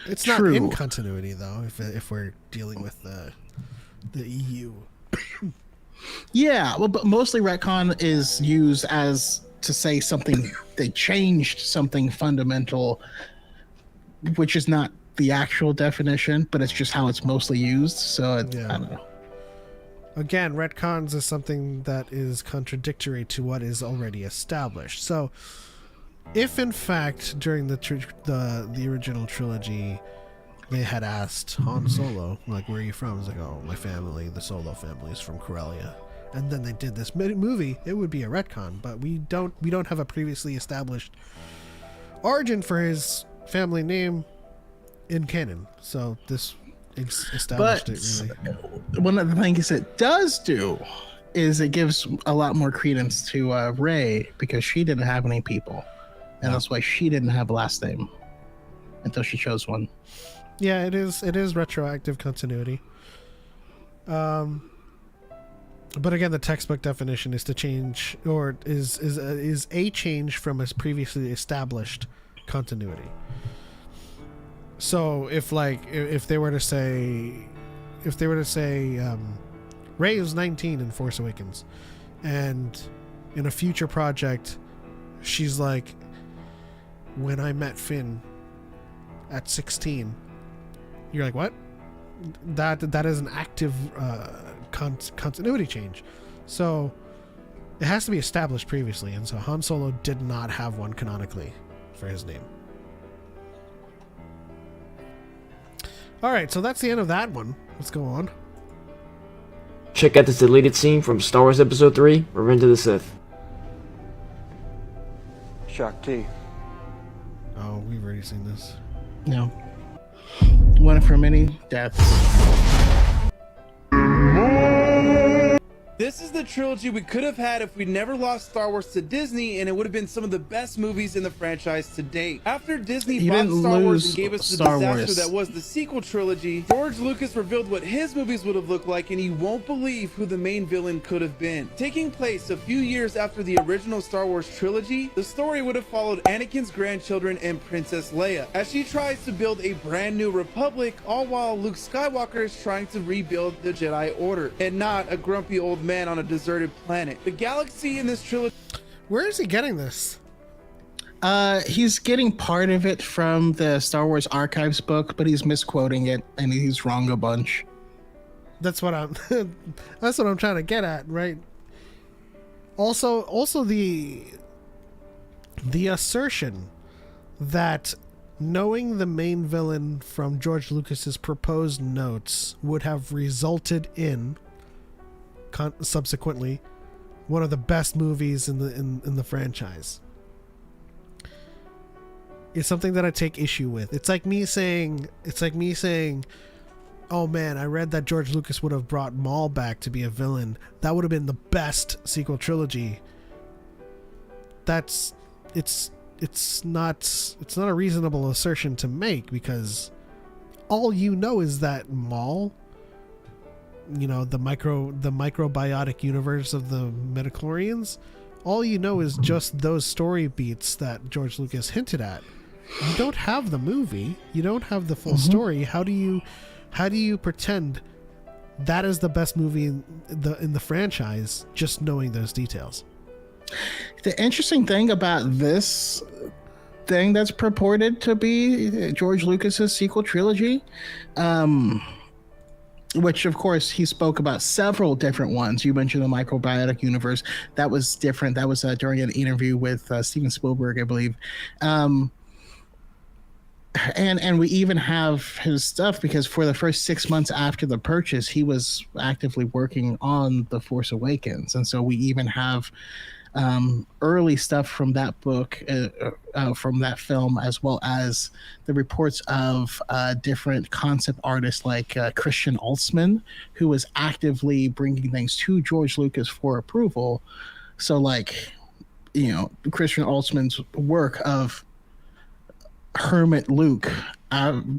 it's true. Not in continuity though. If we're dealing with the EU. Yeah, well, but mostly retcon is used as to say something they changed something fundamental, which is not the actual definition, but it's just how it's mostly used. So I don't know. Again, retcons is something that is contradictory to what is already established. So, if in fact during the original trilogy, they had asked Han Solo, like, "Where are you from?" He's like, "Oh, my family, the Solo family, is from Corellia." And then they did this movie. It would be a retcon, but we don't have a previously established origin for his family name in canon. So this established it really. One of the things it does do is it gives a lot more credence to Rey, because she didn't have any people, and that's why she didn't have a last name until she chose one. Yeah, it is retroactive continuity. But again, the textbook definition is to change, or is a change from a previously established continuity. So if they were to say Rey was 19 in Force Awakens, and in a future project she's like, when I met Finn at 16, you're like, what? That is an active continuity change. So it has to be established previously, and so Han Solo did not have one canonically for his name. Alright, so that's the end of that one. Let's go on. Check out this deleted scene from Star Wars Episode 3, Revenge of the Sith. Shakti. Oh, we've already seen this. No. One for many deaths. This is the trilogy we could have had if we never lost Star Wars to Disney, and it would have been some of the best movies in the franchise to date. After Disney bought Star Wars and gave us the disaster that was the sequel trilogy, George Lucas revealed what his movies would have looked like, and you won't believe who the main villain could have been. Taking place a few years after the original Star Wars trilogy, the story would have followed Anakin's grandchildren and Princess Leia as she tries to build a brand new republic, all while Luke Skywalker is trying to rebuild the Jedi Order, and not a grumpy old man on a deserted planet. The galaxy in this trilogy... Where is he getting this? He's getting part of it from the Star Wars Archives book, but he's misquoting it and he's wrong a bunch. That's what I'm trying to get at, right? Also the assertion that knowing the main villain from George Lucas's proposed notes would have resulted in subsequently one of the best movies in the franchise is something that I take issue with. It's like me saying, oh man, I read that George Lucas would have brought Maul back to be a villain. That would have been the best sequel trilogy. It's not a reasonable assertion to make, because all you know is that Maul, you know, the microbiotic universe of the midichlorians, all you know is just those story beats that George Lucas hinted at. You don't have the movie, you don't have the full story. How do you pretend that is the best movie in the franchise just knowing those details? The interesting thing about this thing that's purported to be George Lucas's sequel trilogy, which of course he spoke about several different ones. You mentioned the microbiotic universe. That was different. That was during an interview with Steven Spielberg, I believe. And we even have his stuff because for the first 6 months after the purchase, he was actively working on The Force Awakens. And so we even have early stuff from that book, from that film, as well as the reports of different concept artists like Christian Altsman, who was actively bringing things to George Lucas for approval. So like, Christian Altsman's work of Hermit Luke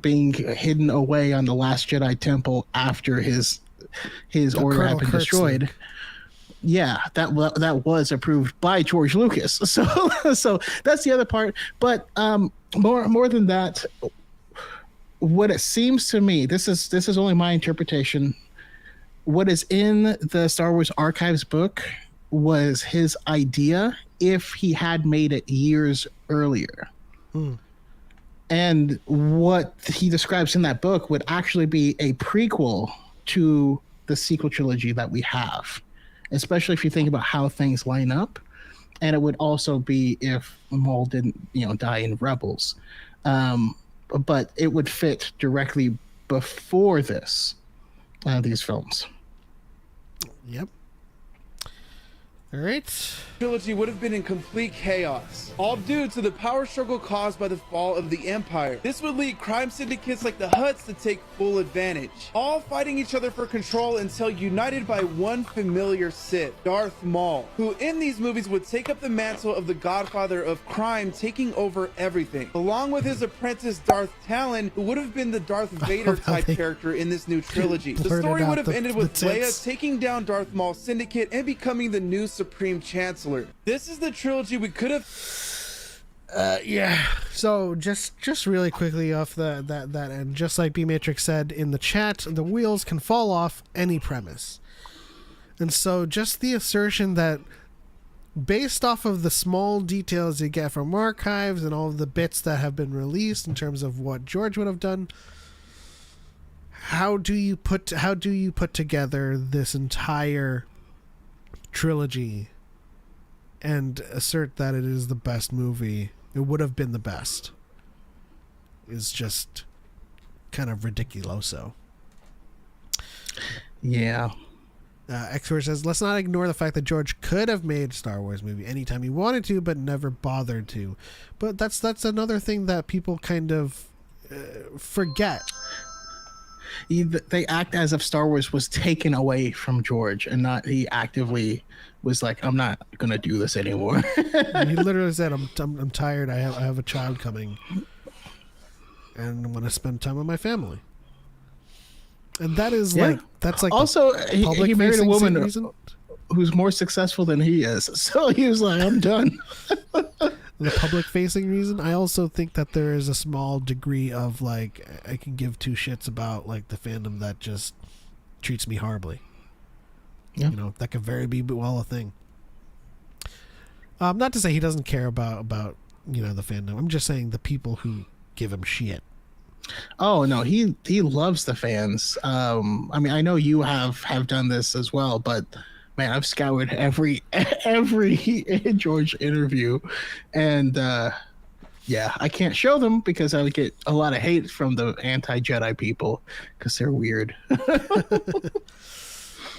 being hidden away on the Last Jedi Temple after his order had been destroyed. Yeah, that was approved by George Lucas. So that's the other part. But more than that, what it seems to me, this is only my interpretation. What is in the Star Wars Archives book was his idea if he had made it years earlier. And what he describes in that book would actually be a prequel to the sequel trilogy that we have, especially if you think about how things line up. And it would also be if Maul didn't, die in Rebels. But it would fit directly before these films. Yep. All right. Trilogy would have been in complete chaos, all due to the power struggle caused by the fall of the Empire. This would lead crime syndicates like the Hutts to take full advantage, all fighting each other for control until united by one familiar Sith, Darth Maul, who in these movies would take up the mantle of the godfather of crime, taking over everything, along with his apprentice Darth Talon, who would have been the Darth Vader type character in this new trilogy. The story would have ended with Leia taking down Darth Maul's syndicate and becoming the new Supreme Chancellor. This is the trilogy we could have. Yeah. So just really quickly off that end, just like B Matrix said in the chat, the wheels can fall off any premise. And so just the assertion that based off of the small details you get from archives and all of the bits that have been released in terms of what George would have done, how do you put together this entire trilogy and assert that it is the best movie? It would have been the best. Is just kind of ridiculoso. Yeah. Expert says, let's not ignore the fact that George could have made a Star Wars movie anytime he wanted to, but never bothered to. But that's another thing that people kind of forget. They act as if Star Wars was taken away from George and not he actively was like, I'm not going to do this anymore. He literally said, I'm tired. I have a child coming and I want to spend time with my family. And that is that's like also he married a woman reason. Who's more successful than he is. So he was like, I'm done. The public facing reason. I also think that there is a small degree of like, I can give two shits about like the fandom that just treats me horribly. Yeah. That could very be well a thing. Not to say he doesn't care about the fandom. I'm just saying the people who give him shit. Oh no, he loves the fans. I mean, I know you have done this as well, but man, I've scoured every George interview, and yeah, I can't show them because I would get a lot of hate from the anti-Jedi people because they're weird.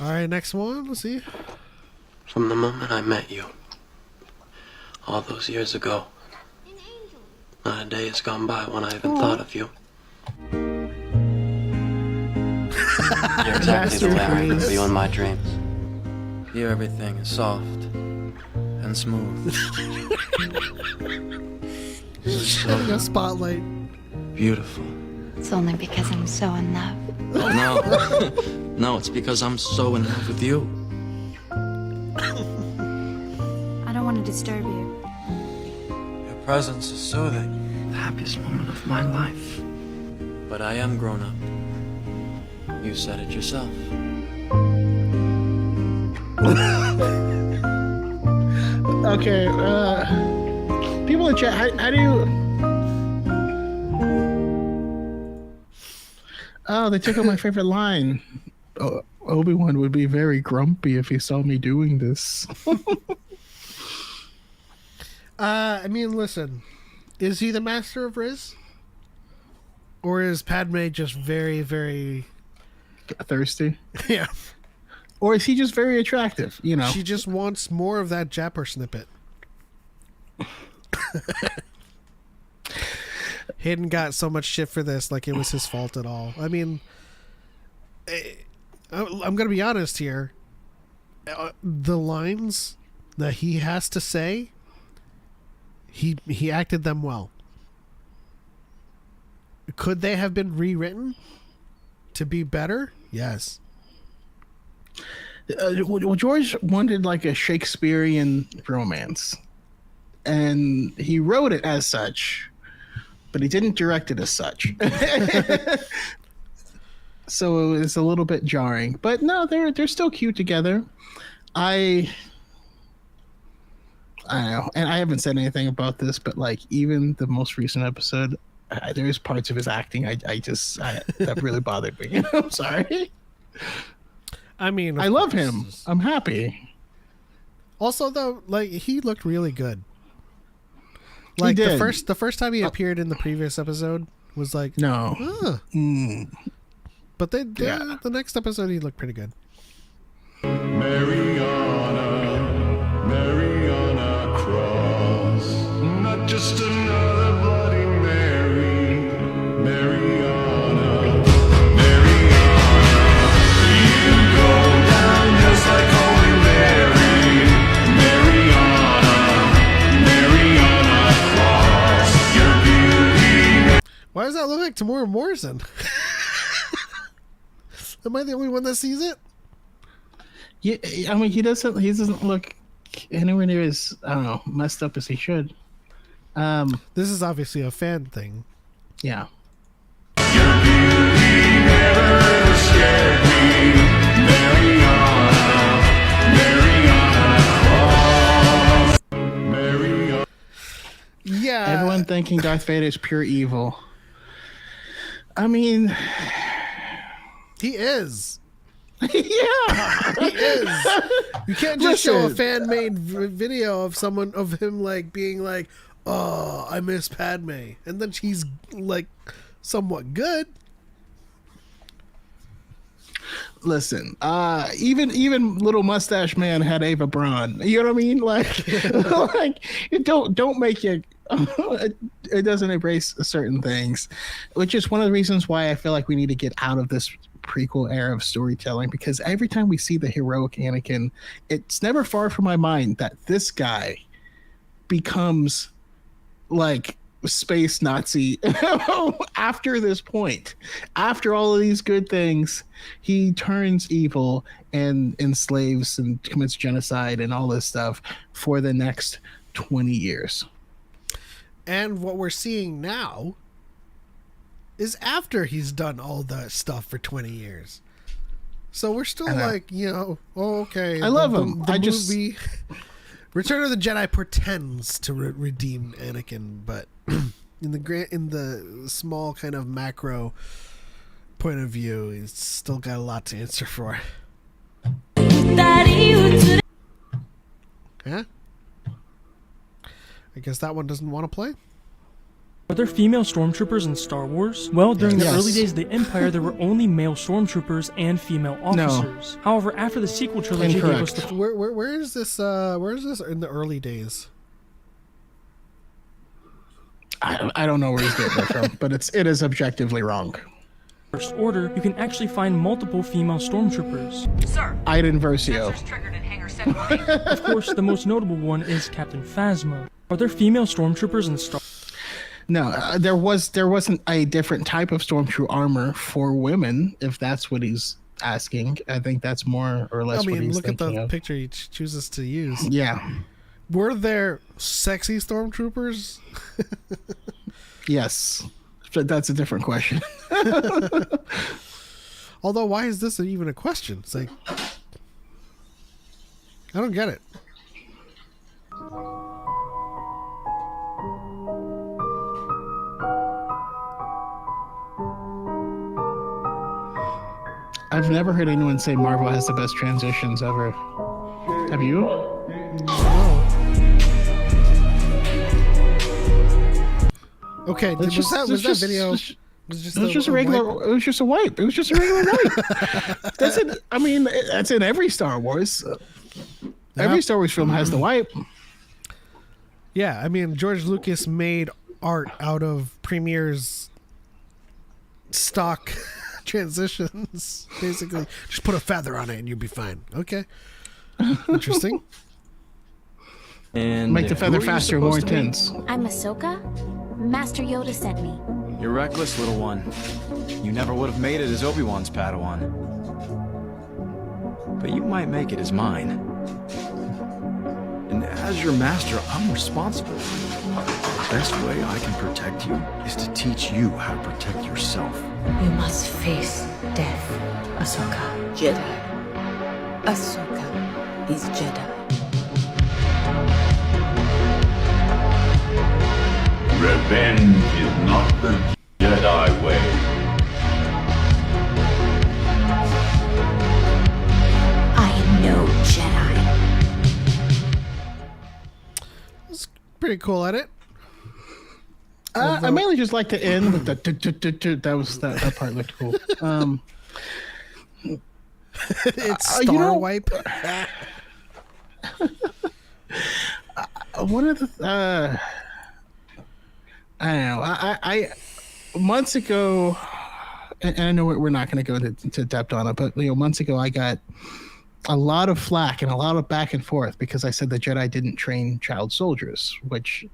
All right, next one. Let's see. From the moment I met you, all those years ago, not a day has gone by when I haven't thought of you. You're exactly the way I remember you in my dreams. Here everything is soft and smooth. Shedding a spotlight. Beautiful. It's only because I'm so in love. No. No, it's because I'm so in love with you. I don't want to disturb you. Your presence is soothing. The happiest moment of my life. But I am grown up. You said it yourself. Okay. People in chat, how do you? Oh, they took out my favorite line. Obi-Wan would be very grumpy if he saw me doing this. I mean, listen, is he the master of Riz? Or is Padme just very, very thirsty? Yeah. Or is he just very attractive? You know, she just wants more of that Japper snippet. Hayden got so much shit for this, like it was his fault at all. I mean, I'm gonna be honest here. The lines that he has to say, he acted them well. Could they have been rewritten to be better? Yes. Well, George wanted like a Shakespearean romance, and he wrote it as such, but he didn't direct it as such. So it was a little bit jarring. But no, they're still cute together. I don't know, and I haven't said anything about this, but like even the most recent episode, there's parts of his acting I that really bothered me. I'm sorry. I mean, I love him. I'm happy. Also, though, like he looked really good. Like the first time he appeared in the previous episode was like no. But the next episode he looked pretty good. Mariana Cross, not just another Bloody Mary. Mariana, you go down just like Holy Mary. Mariana Cross, your beauty. Why does that look like Tamora Morrison? Am I the only one that sees it? Yeah, I mean he doesn't look anywhere near as, I don't know, messed up as he should. This is obviously a fan thing. Yeah. Your beauty never scared me. Mariana. Yeah. Everyone thinking Darth Vader is pure evil. I mean, he is. Yeah, he is. You can't just show a fan-made video of him like being like, "Oh, I miss Padme," and then she's like somewhat good. Listen, even little mustache man had Ava Braun. You know what I mean? Like, like don't make it. It doesn't embrace certain things, which is one of the reasons why I feel like we need to get out of this prequel era of storytelling, because every time we see the heroic Anakin, it's never far from my mind that this guy becomes like space Nazi after this point. After all of these good things, he turns evil and enslaves and commits genocide and all this stuff for the next 20 years. And what we're seeing now is after he's done all that stuff for 20 years. So we're still like, you know, okay. I love him. The movie Return of the Jedi pretends to redeem Anakin, but in the small kind of macro point of view, he's still got a lot to answer for. Yeah? I guess that one doesn't want to play. Are there female stormtroopers in Star Wars? Well, during the early days of the Empire, there were only male stormtroopers and female officers. No. However, after the sequel trilogy gave us the... Where is this? Where is this in the early days? I don't know where he's getting that from, but it is objectively wrong. First Order, you can actually find multiple female stormtroopers. Sir, Iden Versio. triggered in hangar 718. Of course, the most notable one is Captain Phasma. Are there female stormtroopers in Star? No, there wasn't a different type of stormtrooper armor for women. If that's what he's asking, I think that's more or less. What he's look at the of. picture he chooses to use. Yeah. Were there sexy stormtroopers? Yes, but that's a different question. Although, why is this even a question? It's like I don't get it. I've never heard anyone say Marvel has the best transitions ever. Have you? Okay, was that video? It was just a regular. Wipe? It was just a wipe. It was just a regular wipe. That's it. I mean, that's in every Star Wars. Every Star Wars film has the wipe. Yeah, I mean, George Lucas made art out of Premiere's stock transitions. Basically, just put a feather on it and you'll be fine. Okay, interesting. And make the feather faster and more intense. I'm Ahsoka. Master Yoda sent me. You're reckless, little one. You never would have made it as Obi-Wan's Padawan. But you might make it as mine. And as your master, I'm responsible. The best way I can protect you is to teach you how to protect yourself. You must face death, Ahsoka. Jedi. Ahsoka is Jedi. Revenge is not the Jedi way. I am no Jedi. It's pretty cool at it. I mainly just like to end with the that part looked cool. It's Star Wipe. One of the I don't know. I months ago, and I know we're not going to go into depth on it, but months ago I got a lot of flack and a lot of back and forth because I said the Jedi didn't train child soldiers, which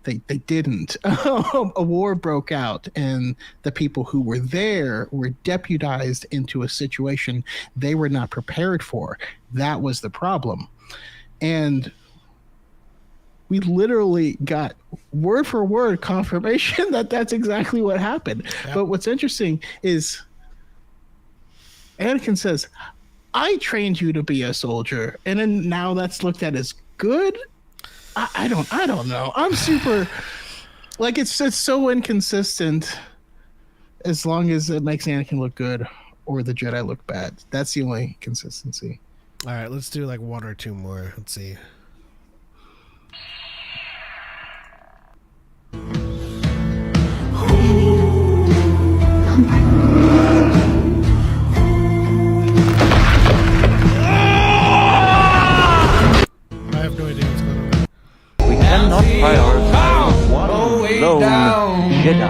they didn't. A war broke out, and the people who were there were deputized into a situation they were not prepared for. That was the problem, and we literally got word for word confirmation that that's exactly what happened. Yep. But what's interesting is Anakin says, I trained you to be a soldier. And then now that's looked at as good. I don't know. I'm super like, it's so inconsistent as long as it makes Anakin look good or the Jedi look bad. That's the only consistency. All right, let's do like one or two more. Let's see. I have no idea what's going on. We cannot prioritize one lone Jedi.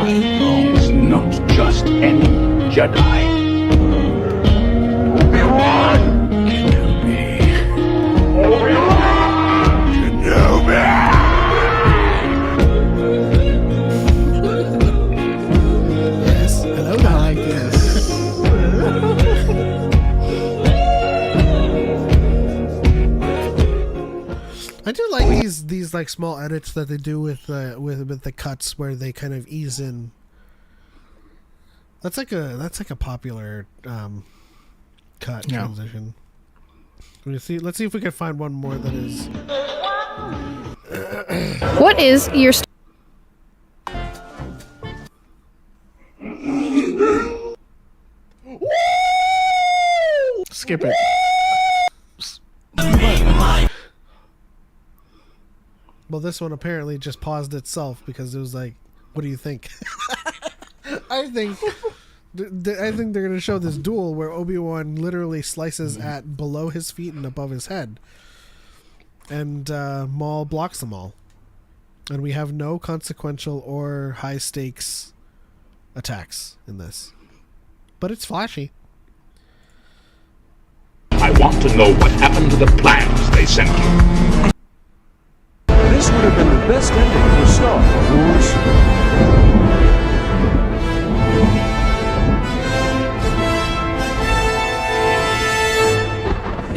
He's not just any Jedi. Obi-Wan! Kenobi. Obi-Wan! Kenobi! Yes, hello. I like this. I do like these like small edits that they do with the cuts where they kind of ease in. That's like a popular cut transition. Let's see if we can find one more that is. What is your Skip it. Well, this one apparently just paused itself because it was like, "What do you think?" I think they're going to show this duel where Obi-Wan literally slices at below his feet and above his head, and Maul blocks them all, and we have no consequential or high stakes attacks in this, but it's flashy. I want to know what happened to the plans they sent you. This would have been the best ending for Star Wars.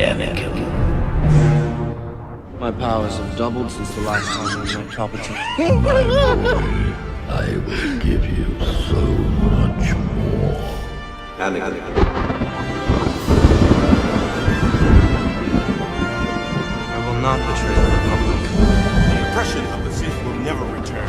Anakin. My powers have doubled since the last time we met Palpatine. I will give you so much more. I will not betray the Republic. The oppression of the Sith will never return.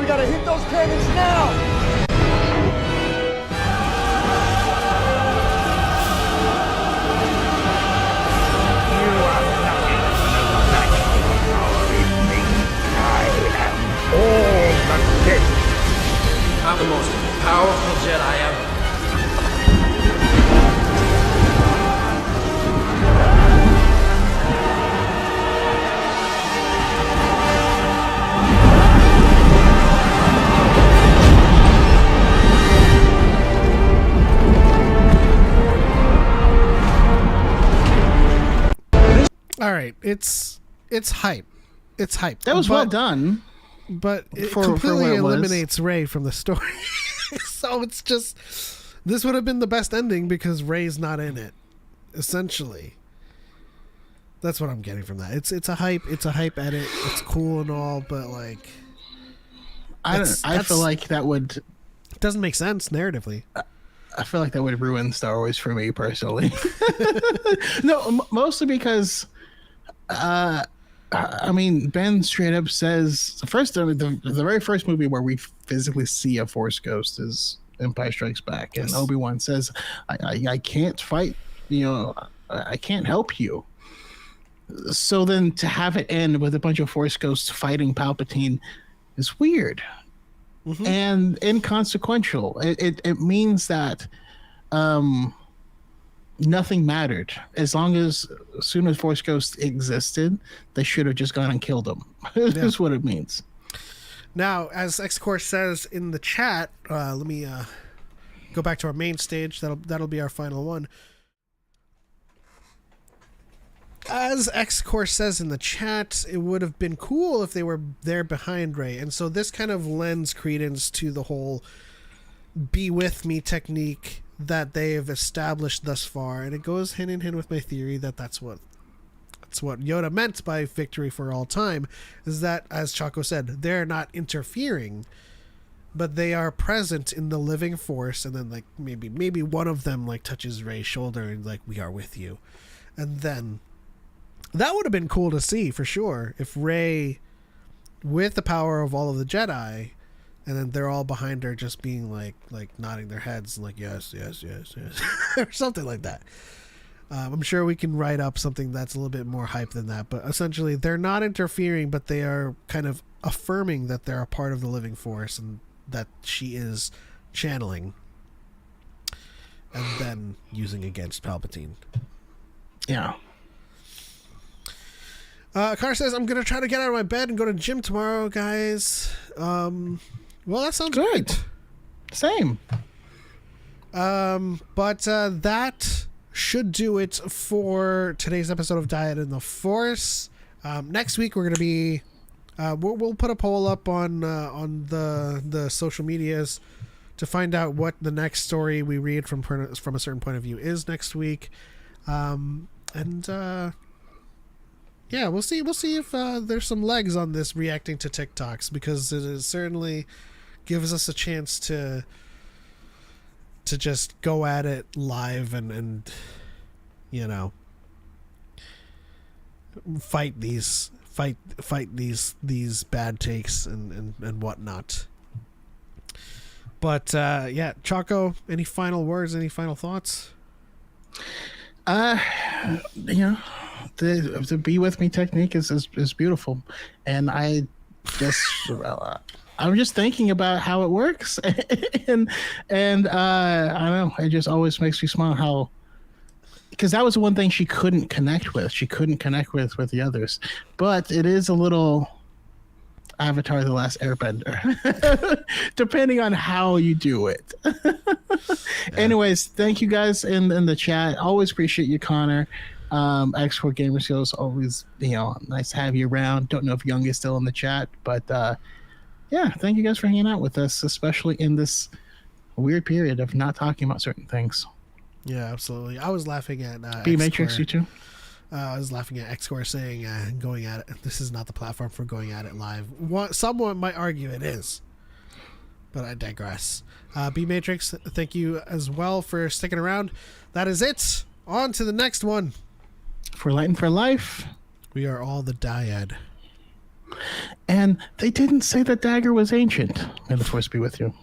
We gotta hit those cannons now! I'm the most powerful Jedi ever. All right, it's hype. It's hype. That was well done. But it For completely what it was. eliminates Rey from the story. So it's just, this would have been the best ending because Rey's not in it. Essentially, that's what I'm getting from that. It's a hype edit. It's cool and all, but like, I feel like that would, it doesn't make sense narratively. I feel like that would ruin Star Wars for me personally. No, mostly because, I mean, Ben straight up says the very first movie where we physically see a Force ghost is Empire Strikes Back, and Obi-Wan says, "I can't fight. I can't help you." So then to have it end with a bunch of Force ghosts fighting Palpatine is weird and inconsequential. It means that nothing mattered. As soon as Force Ghosts existed, they should have just gone and killed them. That's what it means. Now, as X-Core says in the chat, let me go back to our main stage. That'll be our final one. As X-Core says in the chat, it would have been cool if they were there behind Rey. And so this kind of lends credence to the whole be with me technique that they have established thus far. And it goes hand in hand with my theory that that's what Yoda meant by victory for all time, is that, as Choco said, they're not interfering, but they are present in the living Force. And then like maybe one of them like touches Rey's shoulder and like, we are with you. And then that would have been cool to see for sure, if Rey, with the power of all of the Jedi, and then they're all behind her just being like nodding their heads and like, yes, or something like that. I'm sure we can write up something that's a little bit more hype than that, but essentially they're not interfering, but they are kind of affirming that they're a part of the living Force and that she is channeling and then using against Palpatine. Yeah. Connor says, I'm going to try to get out of my bed and go to the gym tomorrow, guys. Well, that sounds great. Same. But that should do it for today's episode of Dyad in the Force. Next week, we're going to be... we'll put a poll up on the social medias to find out what the next story we read from a certain point of view is next week. Yeah, we'll see if there's some legs on this reacting to TikToks, because it is certainly gives us a chance to just go at it live and fight these bad takes and whatnot. But yeah, Choco, any final words, any final thoughts? The be with me technique is beautiful, and I'm just thinking about how it works, and I don't know, it just always makes me smile because that was the one thing she couldn't connect with. She couldn't connect with the others, but it is a little Avatar: The Last Airbender, depending on how you do it. Anyways, thank you guys in the chat. Always appreciate you, Connor. X4 Gamer Skills, always nice to have you around. Don't know if Young is still in the chat, but yeah, thank you guys for hanging out with us, especially in this weird period of not talking about certain things. Yeah, absolutely. I was laughing at B Matrix, you too. I was laughing at X-Core saying going at it, this is not the platform for going at it live. Someone might argue it is, but I digress. B Matrix, thank you as well for sticking around. That is it. On to the next one. For Light and for Life, we are all the Dyad. And they didn't say that dagger was ancient. May the force be with you.